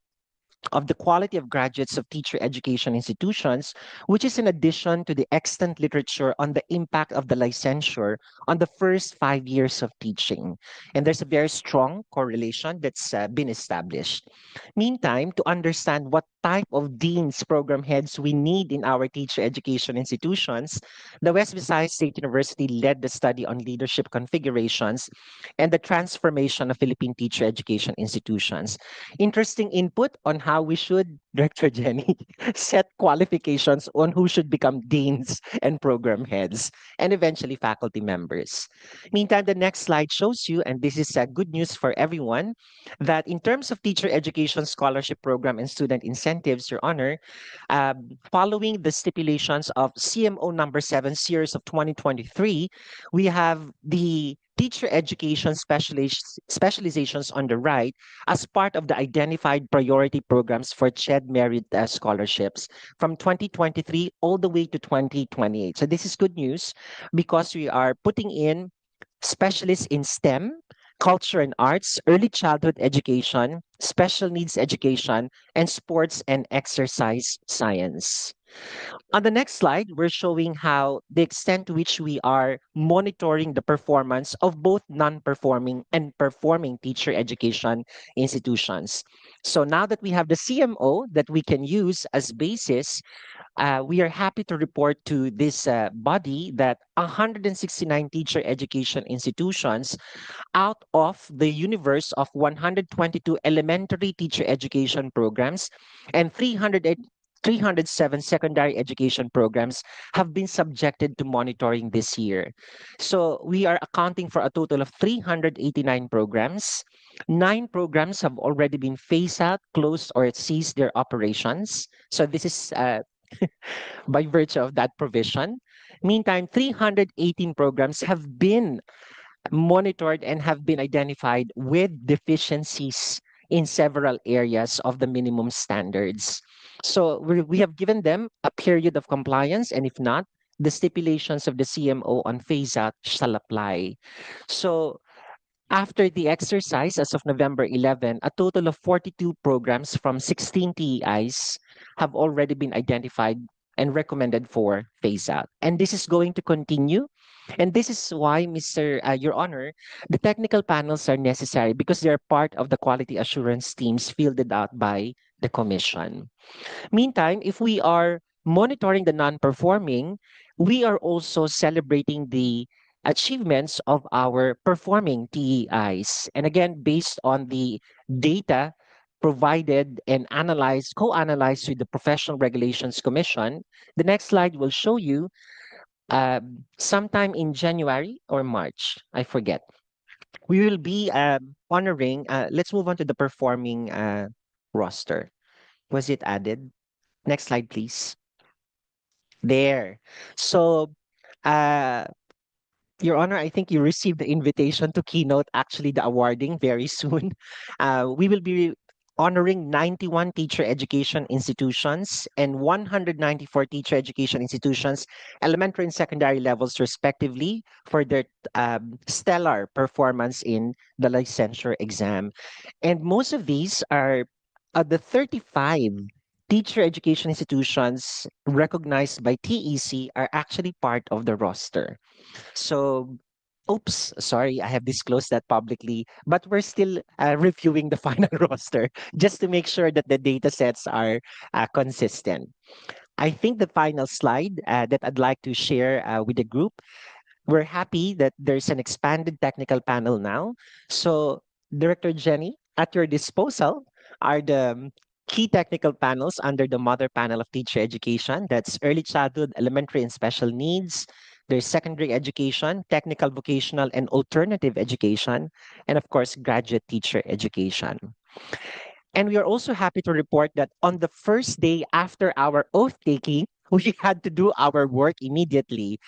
[SPEAKER 4] of the quality of graduates of teacher education institutions, which is in addition to the extant literature on the impact of the licensure on the first 5 years of teaching. And there's a very strong correlation that's been established. Meantime, to understand what type of deans, program heads we need in our teacher education institutions, the West Visayas State University led the study on leadership configurations and the transformation of Philippine teacher education institutions. Interesting input on how we should, Director Jenny, set qualifications on who should become deans and program heads, and eventually faculty members. Meantime, the next slide shows you, and this is good news for everyone, that in terms of teacher education scholarship program and student incentives, Your Honor, following the stipulations of CMO number 7 series of 2023, we have the teacher education specializations on the right as part of the identified priority programs for CHED merit scholarships from 2023 all the way to 2028. So this is good news because we are putting in specialists in STEM, culture and arts, early childhood education, special needs education, and sports and exercise science. On the next slide, we're showing how the extent to which we are monitoring the performance of both non-performing and performing teacher education institutions. So now that we have the CMO that we can use as basis, we are happy to report to this body that 169 teacher education institutions out of the universe of 122 elementary teacher education programs and 307 secondary education programs have been subjected to monitoring this year. So we are accounting for a total of 389 programs. 9 programs have already been phased out, closed, or ceased their operations. So this is by virtue of that provision. Meantime, 318 programs have been monitored and have been identified with deficiencies in several areas of the minimum standards. So we have given them a period of compliance, and if not, the stipulations of the CMO on phase out shall apply. So after the exercise, as of November 11, a total of 42 programs from 16 TEIs have already been identified and recommended for phase out. And this is going to continue. And this is why, Your Honor, the technical panels are necessary because they are part of the quality assurance teams fielded out by the Commission. Meantime, if we are monitoring the non-performing, we are also celebrating the achievements of our performing TEIs. And again, based on the data provided and analyzed, co-analyzed with the Professional Regulations Commission, the next slide will show you sometime in January or March, I forget. We will be honoring, let's move on to the performing roster. Was it added? Next slide, please. There. So, Your Honor, I think you received the invitation to keynote actually the awarding very soon. We will be honoring 91 teacher education institutions and 194 teacher education institutions, elementary and secondary levels respectively, for their stellar performance in the licensure exam. And most of these are the 35 teacher education institutions recognized by TEC are actually part of the roster. So, oops, sorry, I have disclosed that publicly, but we're still reviewing the final roster just to make sure that the data sets are consistent. I think the final slide that I'd like to share with the group, we're happy that there's an expanded technical panel now. So, Director Jenny, at your disposal are the key technical panels under the mother panel of teacher education. That's early childhood, elementary and special needs. There's secondary education, technical, vocational, and alternative education, and of course, graduate teacher education. And we are also happy to report that on the first day after our oath taking, we had to do our work immediately.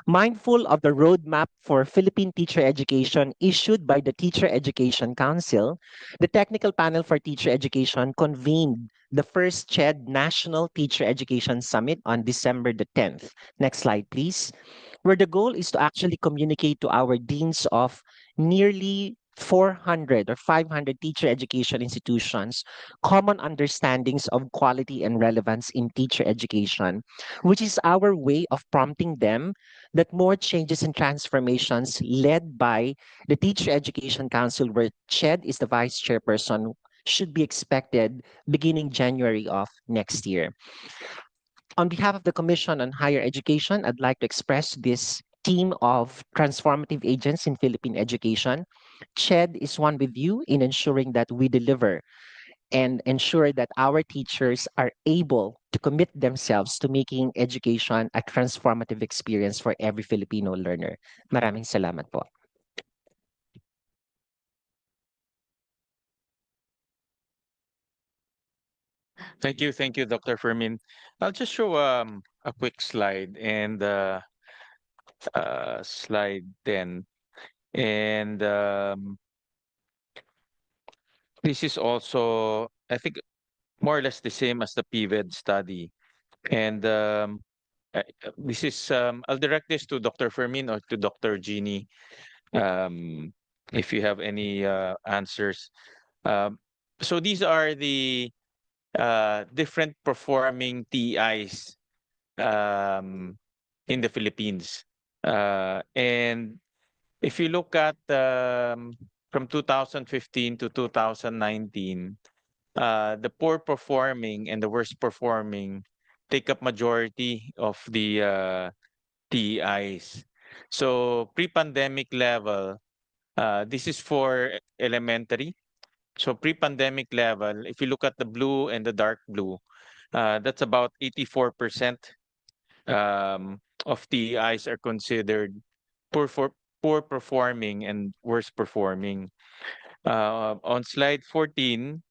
[SPEAKER 4] Mindful of the roadmap for Philippine teacher education issued by the Teacher Education Council, the Technical Panel for Teacher Education convened the first CHED National Teacher Education Summit on December the 10th. Next slide, please. Where the goal is to actually communicate to our deans of nearly 400 or 500 teacher education institutions common understandings of quality and relevance in teacher education, which is our way of prompting them that more changes and transformations led by the Teacher Education Council, where Ched is the vice chairperson, should be expected beginning January of next year. On behalf of the Commission on Higher Education, I'd like to express this team of transformative agents in Philippine education. CHED is one with you in ensuring that we deliver and ensure that our teachers are able to commit themselves to making education a transformative experience for every Filipino learner. Maraming salamat po.
[SPEAKER 1] Thank you, Dr. Fermin. I'll just show a quick slide and slide 10. And this is also, I think, more or less the same as the PVED study. And this is, I'll direct this to Dr. Fermin or to Dr. Jeannie, um, if you have any answers. So these are the different performing TIs in the Philippines. And if you look at from 2015 to 2019, the poor performing and the worst performing take up majority of the TEIs. So pre-pandemic level, this is for elementary. So pre-pandemic level, if you look at the blue and the dark blue, that's about 84% of TEIs are considered poor for poor performing and worst performing. On slide 14,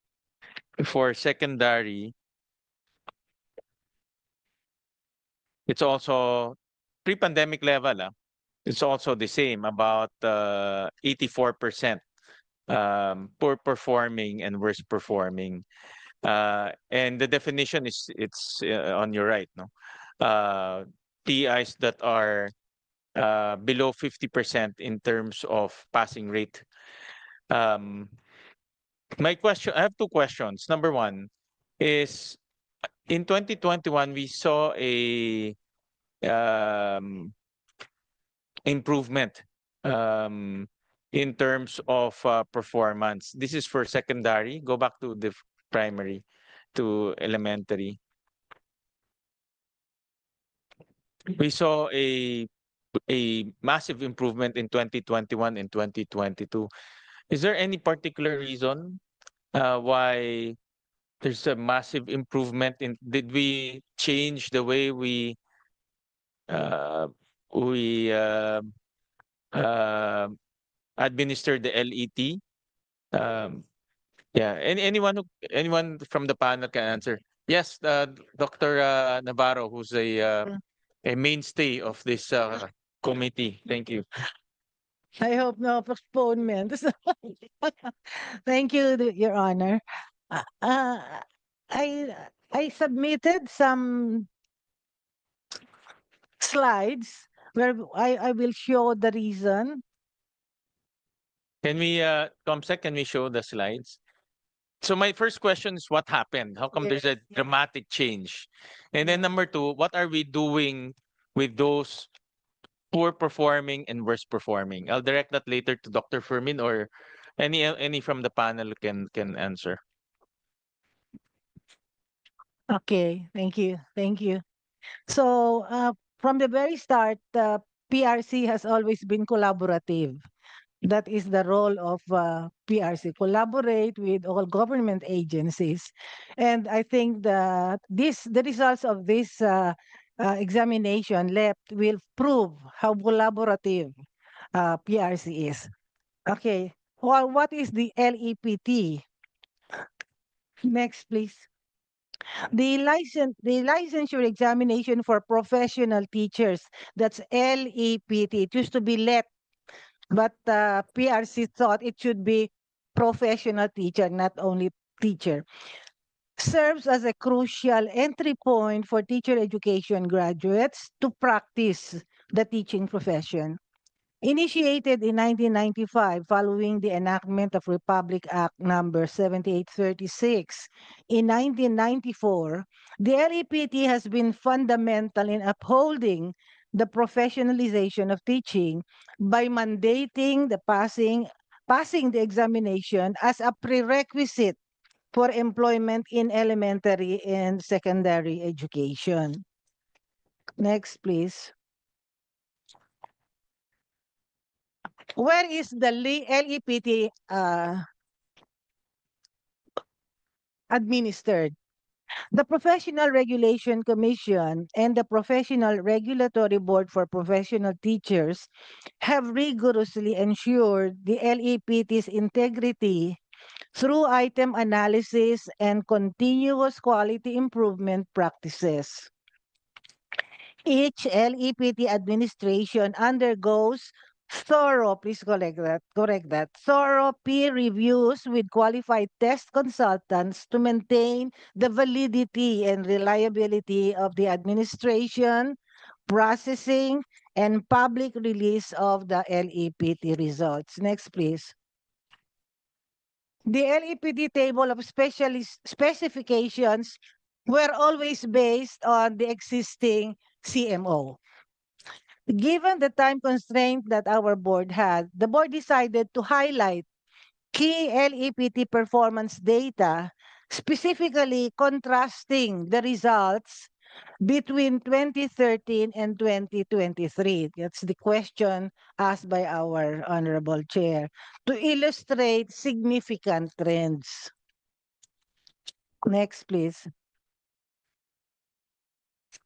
[SPEAKER 1] for secondary, it's also pre-pandemic level. It's also the same, about 84% poor performing and worst performing. And the definition is it's on your right, no? TIs that are below 50% in terms of passing rate. Um, my question, I have two questions. Number one is in 2021, we saw a um, improvement um, in terms of performance. This is for secondary. Go back to the primary, to elementary. We saw a massive improvement in 2021 and 2022. Is there any particular reason why there's a massive improvement in? Did we change the way uh, we uh, administer the LET? Um, yeah. Anyone from the panel can answer? Yes, Dr. Navarro, who's a mainstay of this committee. Thank you.
[SPEAKER 5] I hope no postponement. Thank you, Your Honor. Uh, uh, I I submitted some slides where I will show the reason.
[SPEAKER 1] Can we, Comsec, can we show the slides? So my first question is what happened? How come there's a
[SPEAKER 5] Yes.
[SPEAKER 1] dramatic change? And then number two, what are we doing with those poor performing and worst performing? I'll direct that later to Dr. Fermin or any from the panel can answer.
[SPEAKER 5] Okay, thank you. Thank you. So, from the very start, the PRC has always been collaborative. That is the role of PRC, collaborate with all government agencies. And I think that the results of this examination left will prove how collaborative PRC is. Okay, well, what is the LEPT? Next, please. The licensure examination for professional teachers, that's LEPT. It used to be LET, but PRC thought it should be professional teacher, not only teacher. Serves as a crucial entry point for teacher education graduates to practice the teaching profession. Initiated in 1995 following the enactment of Republic Act number 7836 in 1994, the LEPT has been fundamental in upholding the professionalization of teaching by mandating the passing the examination as a prerequisite for employment in elementary and secondary education. Next, please. Where is the LEPT administered? The Professional Regulation Commission and the Professional Regulatory Board for Professional Teachers have rigorously ensured the LEPT's integrity through item analysis and continuous quality improvement practices. Each LEPT administration undergoes please correct that, thorough peer reviews with qualified test consultants to maintain the validity and reliability of the administration, processing, and public release of the LEPT results. Next, please. The LEPT table of specifications were always based on the existing CMO. Given the time constraint that our board had, the board decided to highlight key LEPT performance data, specifically contrasting the results between 2013 and 2023. That's the question asked by our honorable chair, to illustrate significant trends. Next, please.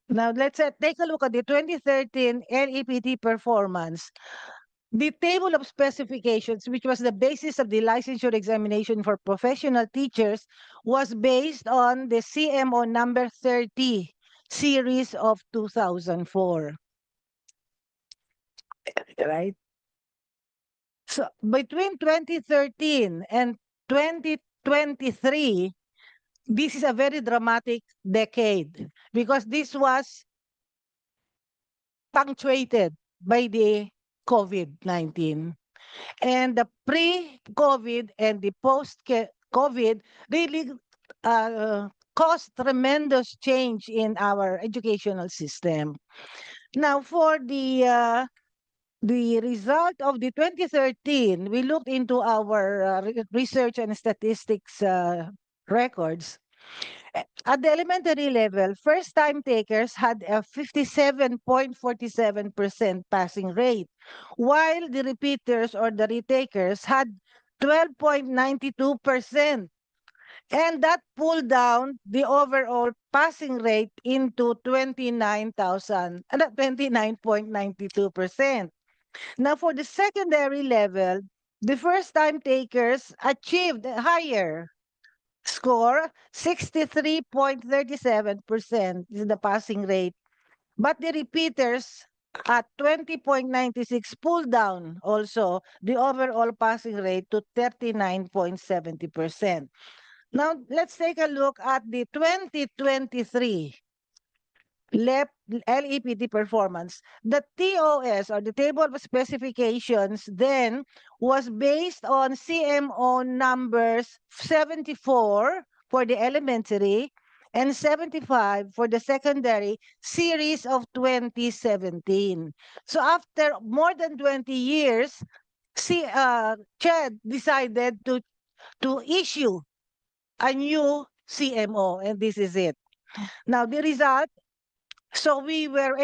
[SPEAKER 5] Now, let's take a look at the 2013 LEPT performance. The table of specifications, which was the basis of the licensure examination for professional teachers, was based on the CMO number 30 series of 2004. Right? So between 2013 and 2023, this is a very dramatic decade because this was punctuated by the COVID-19. And the pre-COVID and the post-COVID really caused tremendous change in our educational system. Now, for the result of the 2013, we looked into our research and statistics records. At the elementary level, first-time takers had a 57.47% passing rate, while the repeaters or the retakers had 12.92%. And that pulled down the overall passing rate into 29.92%. Now, for the secondary level, the first-time takers achieved a higher score, 63.37% is the passing rate. But the repeaters at 20.96 pulled down also the overall passing rate to 39.70%. Now, let's take a look at the 2023 LEPT performance. The TOS, or the table of specifications, then was based on CMO numbers 74 for the elementary and 75 for the secondary series of 2017. So after more than 20 years, CHED decided to issue a new CMO, and this is it. Now, the result, so we were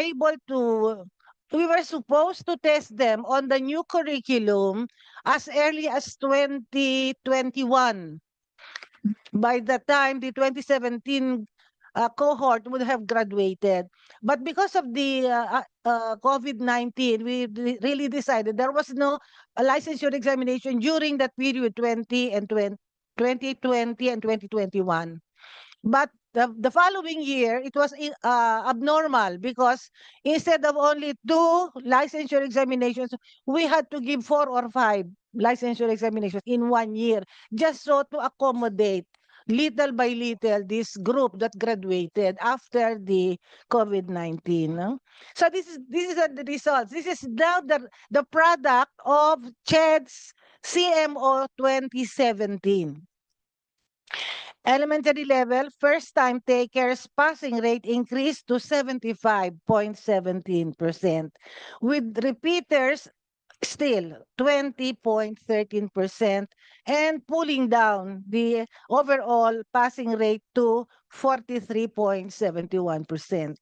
[SPEAKER 5] supposed to test them on the new curriculum as early as 2021. By the time the 2017 cohort would have graduated. But because of the COVID-19, we really decided there was no licensure examination during that period, 2020 and 2021. But the following year, it was abnormal because instead of only 2 licensure examinations, we had to give 4 or 5 licensure examinations in 1 year, just so to accommodate little by little this group that graduated after the COVID-19. No? So this is the results. This is now the product of CHED's CMO 2017. Elementary level, first-time takers passing rate increased to 75.17%, with repeaters still 20.13% and pulling down the overall passing rate to 43.71%.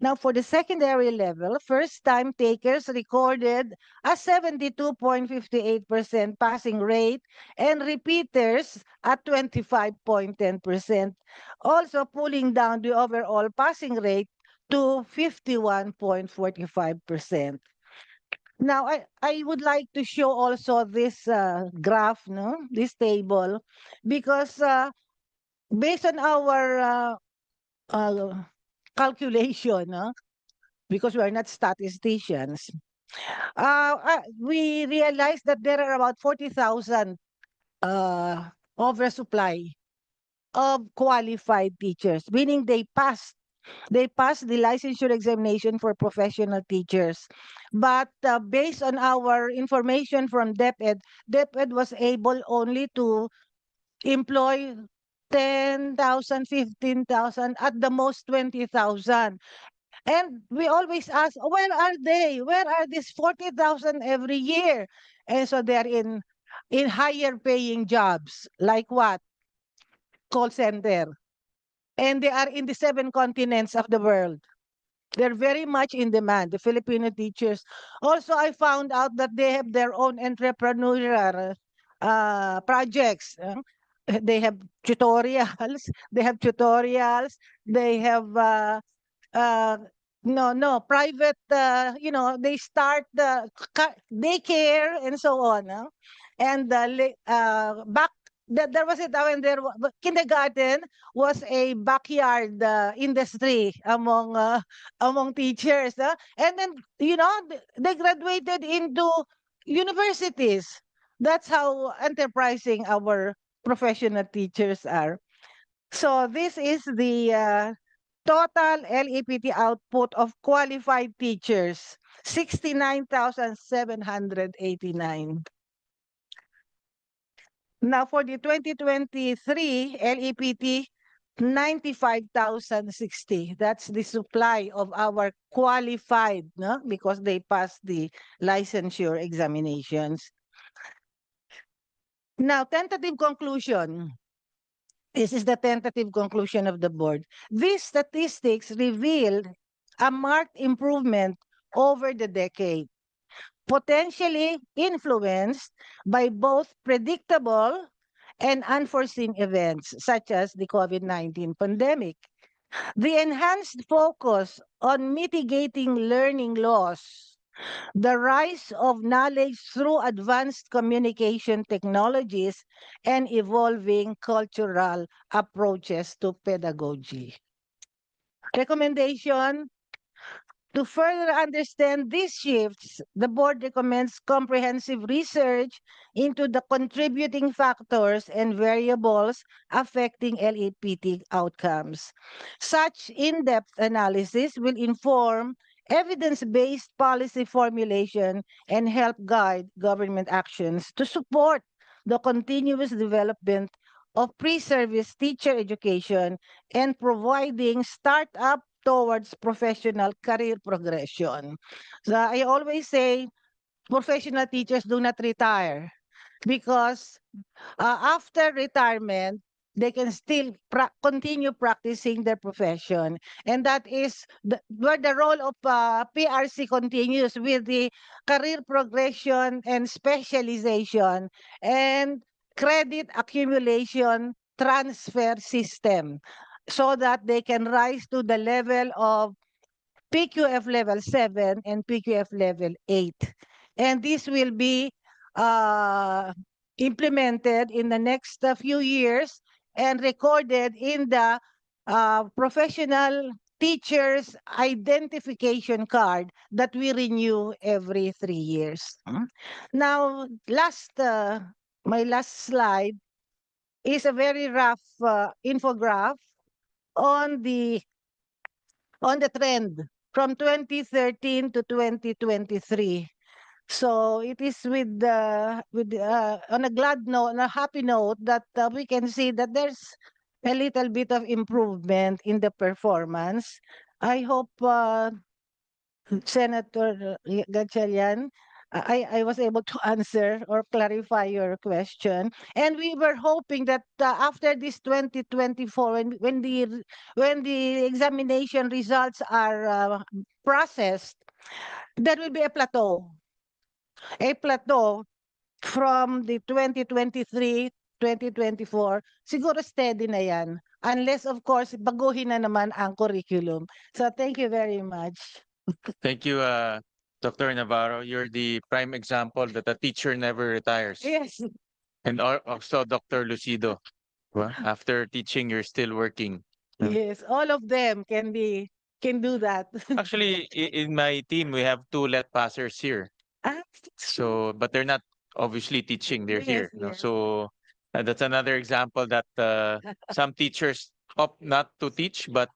[SPEAKER 5] Now, for the secondary level, first-time takers recorded a 72.58% passing rate and repeaters at 25.10%, also pulling down the overall passing rate to 51.45%. Now, I would like to show also this graph, no, this table, because based on our calculation, no, because we are not statisticians, we realized that there are about 40,000 oversupply of qualified teachers, meaning they passed the licensure examination for professional teachers. But based on our information from DepEd, DepEd was able only to employ 10,000, 15,000, at the most 20,000. And we always ask, where are they? Where are these 40,000 every year? And so they're in higher paying jobs, like what? Call center. And they are in the 7 continents of the world. They're very much in demand, the Filipino teachers. Also, I found out that they have their own entrepreneurial projects. They have tutorials. They have tutorials. They have uh, private. They start the daycare and so on. And back there was it when kindergarten was a backyard industry among teachers, and then they graduated into universities. That's how enterprising our professional teachers are. So this is the total LEPT output of qualified teachers, 69,789. Now for the 2023 LEPT, 95,060. That's the supply of our qualified, no? Because they passed the licensure examinations. Now, tentative conclusion. This is the tentative conclusion of the board. These statistics revealed a marked improvement over the decade, potentially influenced by both predictable and unforeseen events, such as the COVID-19 pandemic. The enhanced focus on mitigating learning loss, the rise of knowledge through advanced communication technologies, and evolving cultural approaches to pedagogy. Recommendation: to further understand these shifts, the board recommends comprehensive research into the contributing factors and variables affecting LEPT outcomes. Such in-depth analysis will inform evidence-based policy formulation and help guide government actions to support the continuous development of pre-service teacher education and providing startup towards professional career progression. So I always say professional teachers do not retire because after retirement, they can still continue practicing their profession. And that is where the role of PRC continues with the career progression and specialization and credit accumulation transfer system, so that they can rise to the level of PQF level 7 and PQF level 8. And this will be implemented in the next few years and recorded in the professional teachers identification card that we renew every 3 years. Now, my last slide. is a very rough infograph on the trend from 2013 to 2023. So it is on a glad note, on a happy note, that we can see that there's a little bit of improvement in the performance. I hope Senator Gatchalian, I was able to answer or clarify your question. And we were hoping that after this 2024, when the examination results are processed, there will be a plateau from the 2023, 2024, siguro steady na yan. Unless, of course, baguhin na naman ang curriculum. So, thank you very much.
[SPEAKER 1] Thank you, Dr. Navarro. You're the prime example that a teacher never retires.
[SPEAKER 5] Yes,
[SPEAKER 1] And also Dr. Lucido. After teaching, you're still working. Yeah.
[SPEAKER 5] yes, all of them can do that.
[SPEAKER 1] Actually, in my team, we have 2 let passers here.
[SPEAKER 5] Ah,
[SPEAKER 1] So, but they're not obviously teaching, they're
[SPEAKER 5] yes,
[SPEAKER 1] here.
[SPEAKER 5] yes.
[SPEAKER 1] So that's another example that some teachers opt not to teach, but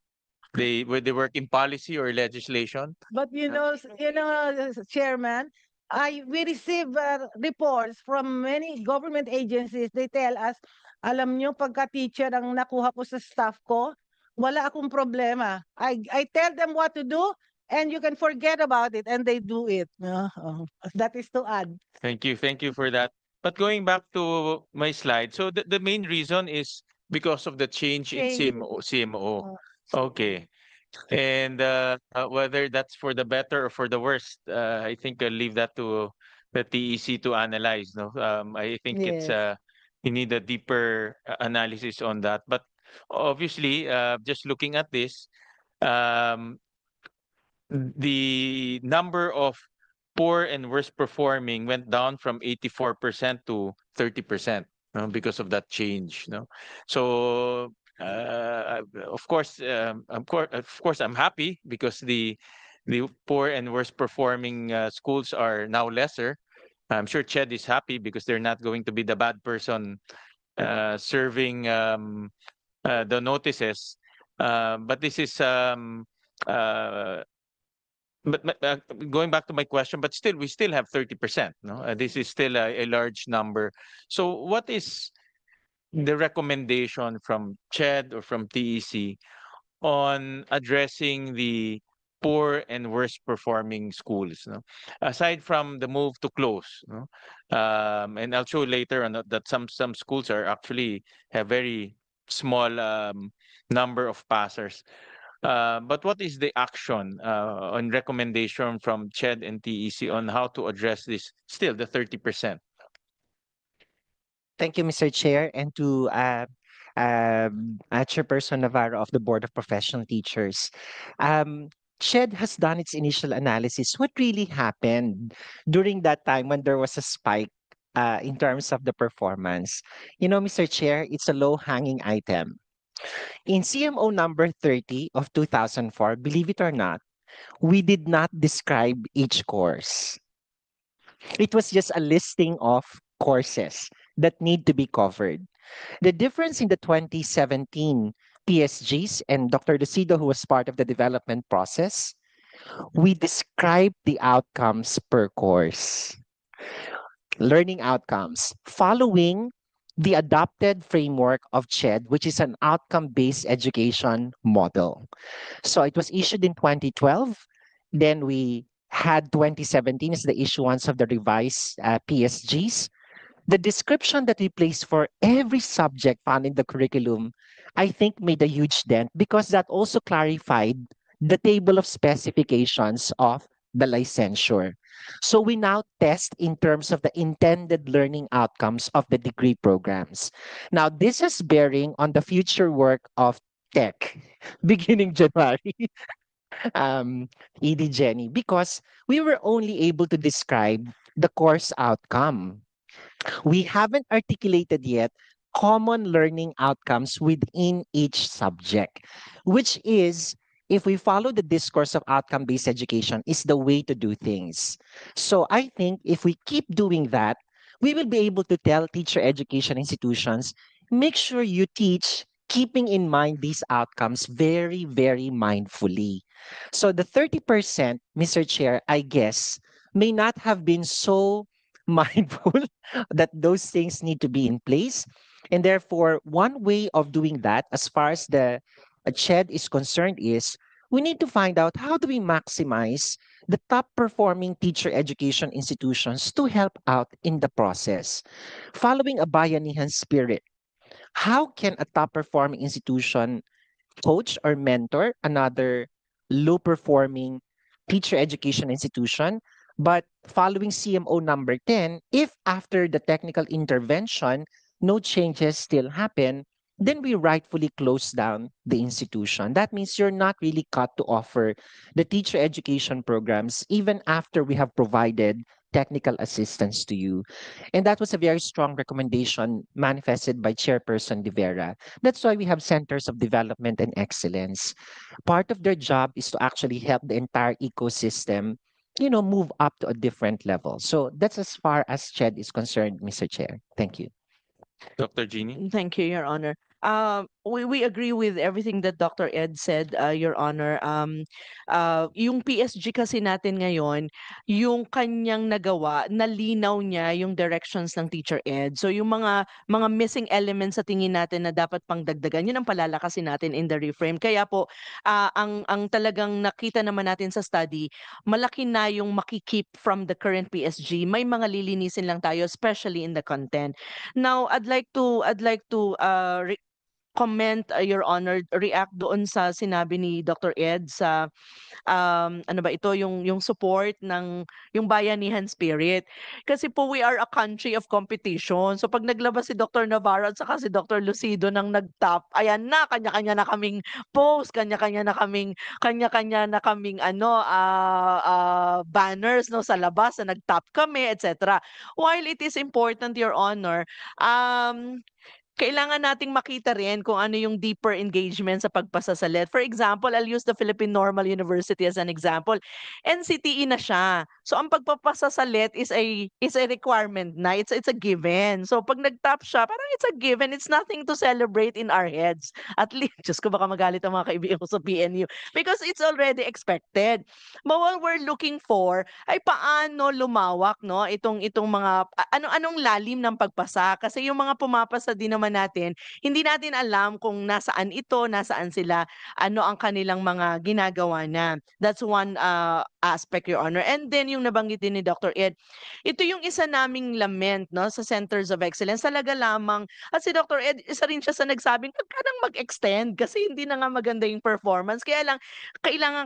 [SPEAKER 1] they work in policy or legislation.
[SPEAKER 5] But Chairman, we receive reports from many government agencies. They tell us, alam nyo, pagka teacher ang nakuha ko sa staff ko, wala akong problema. I tell them what to do, and you can forget about it, and they do it. That is to add.
[SPEAKER 1] Thank you for that. But going back to my slide, so the main reason is because of the change in
[SPEAKER 5] Change.
[SPEAKER 1] CMO.
[SPEAKER 5] Oh.
[SPEAKER 1] Okay. And whether that's for the better or for the worst, I think I'll leave that to the TEC to analyze. No, I think it's
[SPEAKER 5] Yes.
[SPEAKER 1] you need a deeper analysis on that. But obviously, just looking at this, um, the number of poor and worst performing went down from 84% to 30%, because of that change. No, so of course, I'm happy because the poor and worst performing schools are now lesser. I'm sure Ched is happy because they're not going to be the bad person serving the notices. But this is uh, but going back to my question, but still, we still have 30%. No, this is still a large number. So, what is the recommendation from CHED or from TEC on addressing the poor and worst performing schools? No? Aside from the move to close, no? And I'll show later on that some schools are actually have very small number of passers. But what is the action on recommendation from CHED and TEC on how to address this? Still, the 30%.
[SPEAKER 4] Thank you, Mr. Chair, and to Chairperson Navarro of the Board of Professional Teachers. SHED has done its initial analysis. What really happened during that time when there was a spike in terms of the performance? You know, Mr. Chair, it's a low-hanging item. In CMO number 30 of 2004, believe it or not, we did not describe each course. It was just a listing of courses that need to be covered. The difference in the 2017 PSGs and Dr. Lucido, who was part of the development process, we described the outcomes per course. Learning outcomes following the adopted framework of CHED, which is an outcome-based education model. So it was issued in 2012. Then we had 2017 as the issuance of the revised PSGs. The description that we placed for every subject found in the curriculum, I think made a huge dent because that also clarified the table of specifications of the licensure. So we now test in terms of the intended learning outcomes of the degree programs. Now, this is bearing on the future work of tech beginning January. ED Jenny, because we were only able to describe the course outcome. We haven't articulated yet common learning outcomes within each subject, which is, if we follow the discourse of outcome-based education, is the way to do things. So I think if we keep doing that, we will be able to tell teacher education institutions, make sure you teach keeping in mind these outcomes very, very mindfully. So the 30%, Mr. Chair, I guess, may not have been so mindful that those things need to be in place. And therefore, one way of doing that, as far as the CHED is concerned, is we need to find out how do we maximize the top performing teacher education institutions to help out in the process. Following a bayanihan spirit, how can a top performing institution coach or mentor another low performing teacher education institution? But following CMO number 10, if after the technical intervention, no changes still happen, then we rightfully close down the institution. That means you're not really cut to offer the teacher education programs even after we have provided technical assistance to you. And that was a very strong recommendation manifested by Chairperson De Vera. That's why we have centers of development and excellence. Part of their job is to actually help the entire ecosystem, move up to a different level. So that's as far as CHED is concerned, Mr. Chair. Thank you.
[SPEAKER 1] Dr. Jeannie?
[SPEAKER 3] Thank you, Your Honor. We agree with everything that Dr. Ed said, Your Honor. Yung PSG kasi natin ngayon, yung kanyang nagawa, nalinaw niya yung directions ng Teacher Ed. So yung mga missing elements sa tingin natin na dapat pang dagdagan, yun ang palalakasin natin in the reframe. Kaya po, ang talagang nakita naman natin sa study, malaki na yung makikip from the current PSG. May mga lilinisin lang tayo, especially in the content. Now, I'd like to comment, Your Honor, react doon sa sinabi ni Dr. Ed sa ano ba ito, yung support ng yung bayanihan spirit. Kasi po we are a country of competition. So pag naglabas si Dr. Navarro at saka si Dr. Lucido nang nag-top, ayan na, kanya-kanya na kaming post, kanya-kanya na kaming banners no sa labas na nag-top kami, etc. While it is important, Your Honor, kailangan nating makita rin kung ano yung deeper engagement sa pagpasa sa LET. For example, I'll use the Philippine Normal University as an example. NCTE na siya. So ang pagpapasa sa LET is a requirement na. It's a given. So pag nag-top siya, parang it's a given. It's nothing to celebrate in our heads. At least, Diyos ko baka magalit ang mga kaibigan ko sa PNU. Because it's already expected. But what we're looking for ay paano lumawak no itong mga anong lalim ng pagpasa kasi yung mga pumapasa din naman natin hindi natin alam kung nasaan nasaan sila, ano ang kanilang mga ginagawa na. That's one aspect, Your Honor. And then yung nabanggit din ni Dr. Ed, ito yung isa naming lament no sa Centers of Excellence. Talaga lamang at si Dr. Ed isa rin siya sa nagsabing wag ka nang mag-extend kasi hindi na nga maganda yung performance. Kaya lang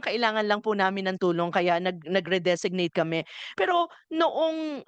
[SPEAKER 3] kailangan lang po namin ng tulong kaya nagre-designate kami. Pero noong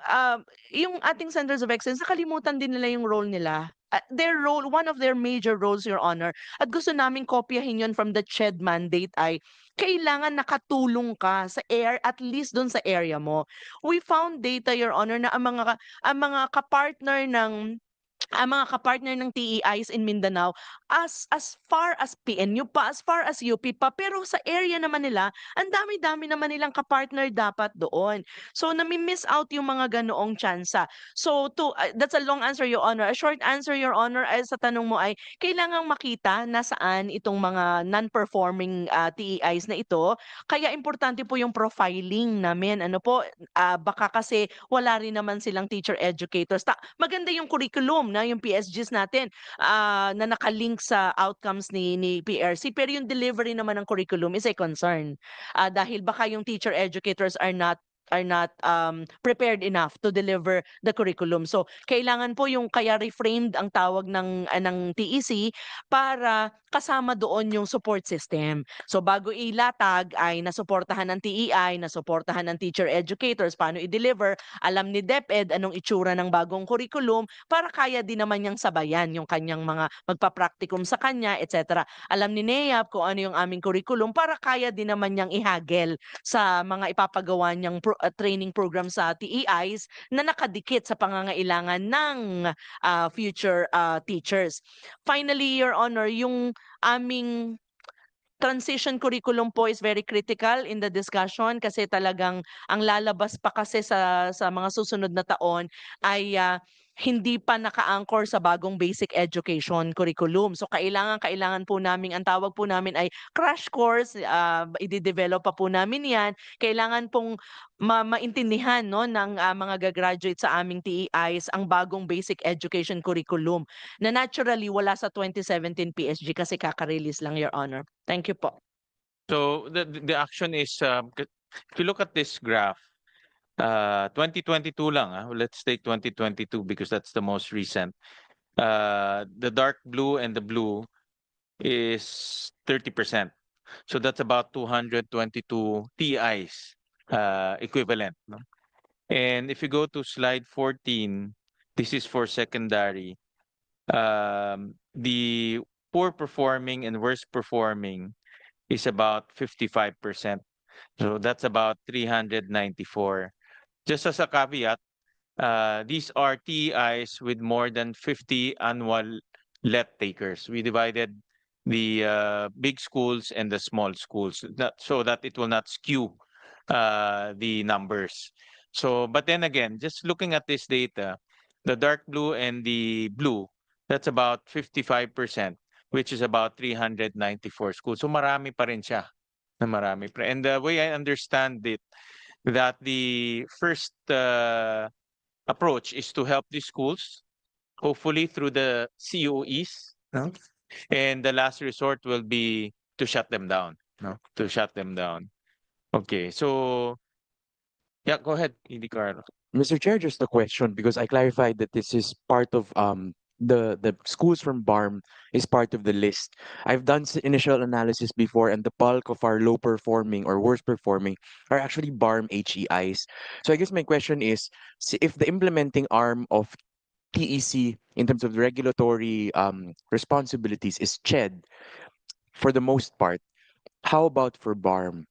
[SPEAKER 3] yung ating Centers of Excellence, nakalimutan din nila yung role nila. Their role, one of their major roles, Your Honor, at gusto naming kopyahin yun from the CHED mandate ay kailangan nakatulong ka sa at least doon sa area mo. We found data, Your Honor, na ang mga kapartner ng TEIs in Mindanao as far as PNU pa, as far as UP pa, pero sa area naman nila, ang dami-dami naman nilang kapartner dapat doon. So nami-miss out yung mga ganoong tsansa. So that's a long answer, Your Honor. A short answer, Your Honor, ay sa tanong mo ay kailangang makita nasaan itong mga non-performing TEIs na ito. Kaya importante po yung profiling namin. Ano po, baka kasi wala rin naman silang teacher educators. Maganda yung curriculum na yung PSGs natin na nakalink sa outcomes ni PRC pero yung delivery naman ng curriculum is a concern dahil baka yung teacher educators are not prepared enough to deliver the curriculum. So kailangan po yung kaya reframed ang tawag ng TEC para kasama doon yung support system. So bago ilatag ay nasuportahan ng TEI, nasuportahan ng teacher educators paano i-deliver, alam ni DepEd anong itsura ng bagong curriculum para kaya din naman niyang sabayan yung kanyang mga magpa-practicum sa kanya, etc. Alam ni NEAP kung ano yung aming curriculum para kaya din naman niyang ihagel sa mga ipapagawa niyang training program sa TEIs na nakadikit sa pangangailangan ng future teachers. Finally, Your Honor, yung aming transition curriculum po is very critical in the discussion kasi talagang ang lalabas pa kasi sa mga susunod na taon ay hindi pa naka-anchor sa bagong basic education curriculum. So kailangan po namin, ang tawag po namin ay crash course, i-develop pa po namin 'yan. Kailangan pong maintindihan no ng mga gagraduate sa aming TEIs ang bagong basic education curriculum na naturally wala sa 2017 PSG kasi kaka-release lang, Your Honor. Thank you po.
[SPEAKER 1] So the action is, if you look at this graph, 2022 lang, let's take 2022 because that's the most recent. The dark blue and the blue is 30%. So that's about 222 TIs equivalent. No? And if you go to slide 14, this is for secondary. The poor performing and worst performing is about 55%. So that's about 394. Just as a caveat, these are TEIs with more than 50 annual let takers. We divided the big schools and the small schools so that it will not skew the numbers. So, but then again, just looking at this data, the dark blue and the blue, that's about 55%, which is about 394 schools. So marami pa rin siya. Na marami pa. And the way I understand it, that the first approach is to help these schools, hopefully through the COEs, no? And the last resort will be to shut them down, no? To shut them down. Okay, so yeah, go ahead, Edie Carlo.
[SPEAKER 2] Mr. Chair, just a question because I clarified that this is part of the schools from BARM is part of the list. I've done initial analysis before, and the bulk of our low performing or worst performing are actually BARM HEIs. So I guess my question is, if the implementing arm of TEC in terms of the regulatory responsibilities is CHED for the most part, how about for BARM?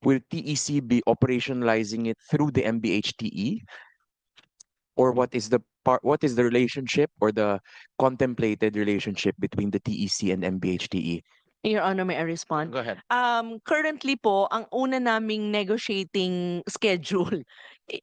[SPEAKER 2] Will TEC be operationalizing it through the MBHTE? Or what is the relationship or the contemplated relationship between the TEC and MBHTE?
[SPEAKER 3] Your Honor, may I respond?
[SPEAKER 1] Go ahead.
[SPEAKER 3] Currently po, ang una naming negotiating schedule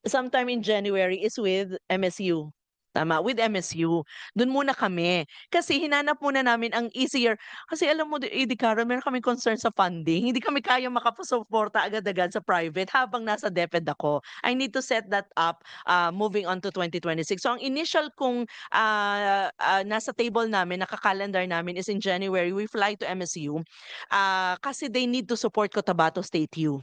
[SPEAKER 3] sometime in January is with MSU. Tama, with MSU. Doon muna kami. Kasi hinanap muna namin ang easier. Kasi alam mo, Edie Caro, meron kami concern sa funding. Hindi kami kaya makapasuporta agad-agad sa private habang nasa DepEd ako. I need to set that up moving on to 2026. So ang initial kong nasa table namin, naka-calendar namin is in January, we fly to MSU kasi they need to support Cotabato State U.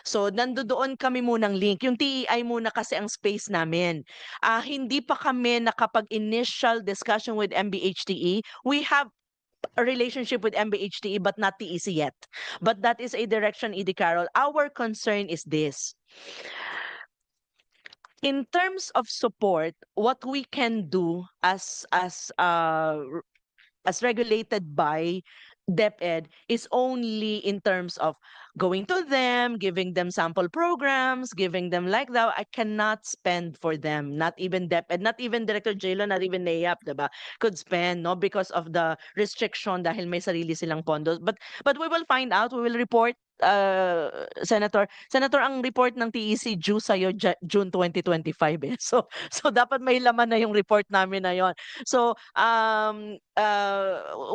[SPEAKER 3] So nandoon kami munang link. Yung TEI muna kasi ang space namin. Hindi pa kami nakapag-initial discussion with MBHTE. We have a relationship with MBHTE but not TEC yet. But that is a direction, Edie Carol. Our concern is this. In terms of support, what we can do as regulated by DepEd is only in terms of going to them, giving them sample programs, giving them like that. I cannot spend for them. Not even DepEd, not even Director Jelo, not even NAYAP, diba? Could spend, no? Because of the restriction dahil may sarili silang pondos. But we will find out, we will report, Senator. Senator, ang report ng TEC due sa'yo June 2025 eh. So dapat may laman na yung report namin na yon. So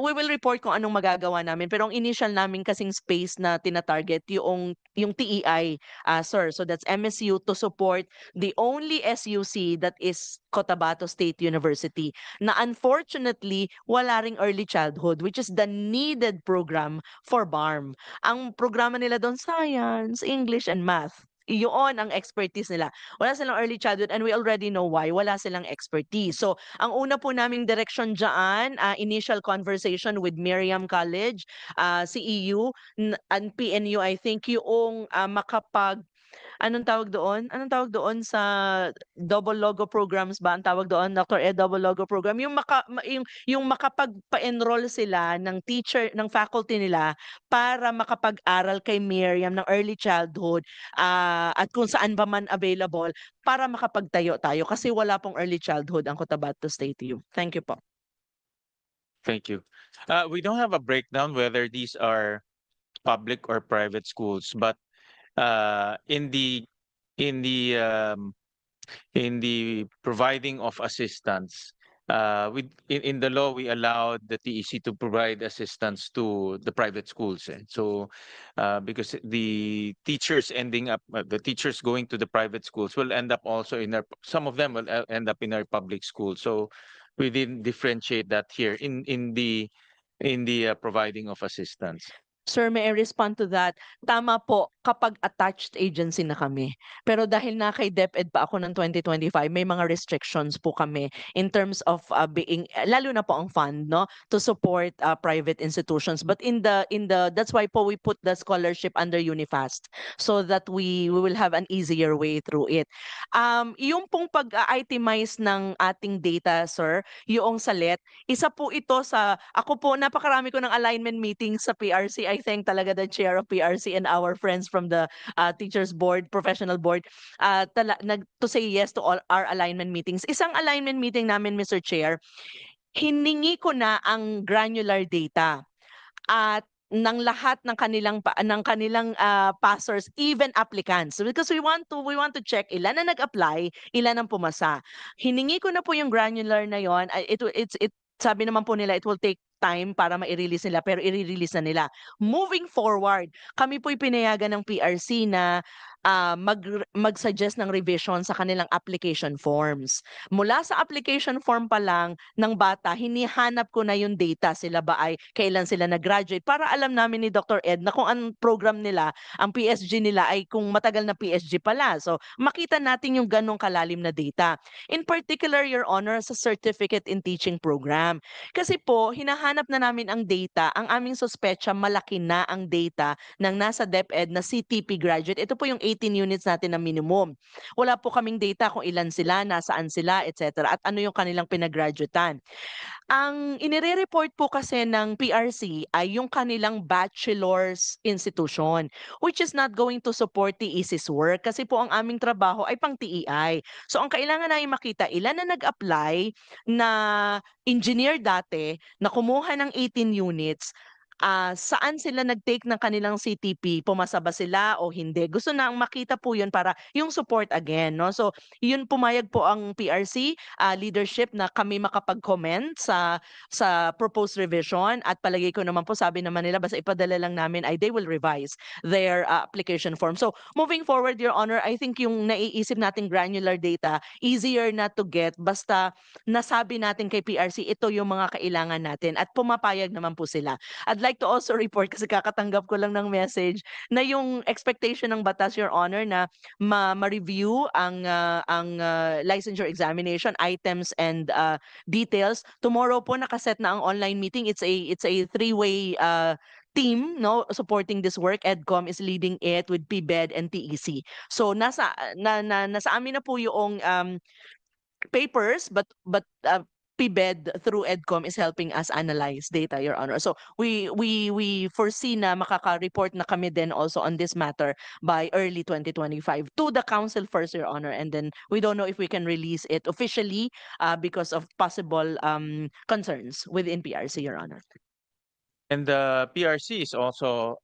[SPEAKER 3] we will report kung anong magagawa namin. Pero ang initial namin kasing space na tina-target yung TEI, sir. So that's MSU to support the only SUC that is Cotabato State University na unfortunately wala ring early childhood, which is the needed program for BARM. Ang programa nila doon, science, English, and math. Iyon ang expertise nila. Wala silang early childhood and we already know why. Wala silang expertise. So, ang una po naming direction dyan, initial conversation with Miriam College, CEU, and PNU, I think, yung anong tawag doon? Anong tawag doon sa double logo programs ba? Ang tawag doon, Dr. Ed, double logo program. Yung makapagpa-enroll sila ng teacher, ng faculty nila para makapag-aral kay Miriam ng early childhood at kung saan ba man available para makapagtayo tayo kasi wala pong early childhood ang Cotabato State U. Thank you po.
[SPEAKER 1] Thank you. We don't have a breakdown whether these are public or private schools, but in the in the providing of assistance. In the law, we allowed the TEC to provide assistance to the private schools. So, because the teachers the teachers going to the private schools will end up also some of them will end up in our public schools. So, we didn't differentiate that here in the providing of assistance.
[SPEAKER 3] Sir, may I respond to that? Tama po, kapag attached agency na kami. Pero dahil na kay DepEd pa ako ng 2025, may mga restrictions po kami in terms of lalo na po ang fund, no, to support private institutions. But that's why po we put the scholarship under Unifast so that we will have an easier way through it. Yung pong pag-itemize ng ating data, sir, yung SALET, isa po ito ako po, napakarami ko ng alignment meetings sa PRC. I thank talaga the chair of PRC and our friends from the teachers board, professional board, to say yes to all our alignment meetings. Isang alignment meeting namin, Mr. Chair, hiningi ko na ang granular data at ng lahat ng kanilang passers, even applicants, because we want to check ilan na nag-apply, ilan ang pumasa. Hiningi ko na po yung granular na yon. Sabi naman po nila it will take time para ma-release nila, pero i-release na nila. Moving forward, kami po'y pinayagan ng PRC na mag-suggest ng revision sa kanilang application forms. Mula sa application form pa lang ng bata, hinihanap ko na yung data, sila ba ay kailan sila nag-graduate, para alam namin ni Dr. Ed na kung ang program nila, ang PSG nila ay kung matagal na PSG pala. So makita natin yung ganong kalalim na data. In particular, Your Honor, sa Certificate in Teaching program. Kasi po, hinahanap na namin ang data, ang aming sospecha malaki na ang data ng nasa DepEd na CTP graduate. Ito po yung 18 units natin na minimum. Wala po kaming data kung ilan sila, nasaan sila, etc. At ano yung kanilang pinag-graduatean. Ang inire-report po kasi ng PRC ay yung kanilang bachelor's institution, which is not going to support TEC's work kasi po ang aming trabaho ay pang TEI. So ang kailangan namin makita, ilan na nag-apply na engineer dati na kumuha ng 18 units, saan sila nag-take ng kanilang CTP, pumasa ba sila o hindi. Gusto na makita po yun para yung support again, no? So yun, pumayag po ang PRC leadership na kami makapag-comment sa proposed revision, at palagay ko naman po, sabi naman nila basta ipadala lang namin ay they will revise their application form. So moving forward, Your Honor, I think yung naiisip nating granular data, easier na to get basta nasabi natin kay PRC ito yung mga kailangan natin at pumapayag naman po sila. I'd like to also report, kasi kakatanggap ko lang ng message, na yung expectation ng batas, Your Honor, na ma-review ang licensure examination items and details. Tomorrow po nakaset na ang online meeting. It's a three-way team, no, supporting this work. EDCOM is leading it with PBED and TEC. So nasa amin na po yung papers, but PBED through EDCOM is helping us analyze data, Your Honor. So we foresee na makaka-report na kami din also on this matter by early 2025 to the council first, Your Honor, and then we don't know if we can release it officially because of possible concerns within PRC, Your Honor.
[SPEAKER 1] And the PRC is also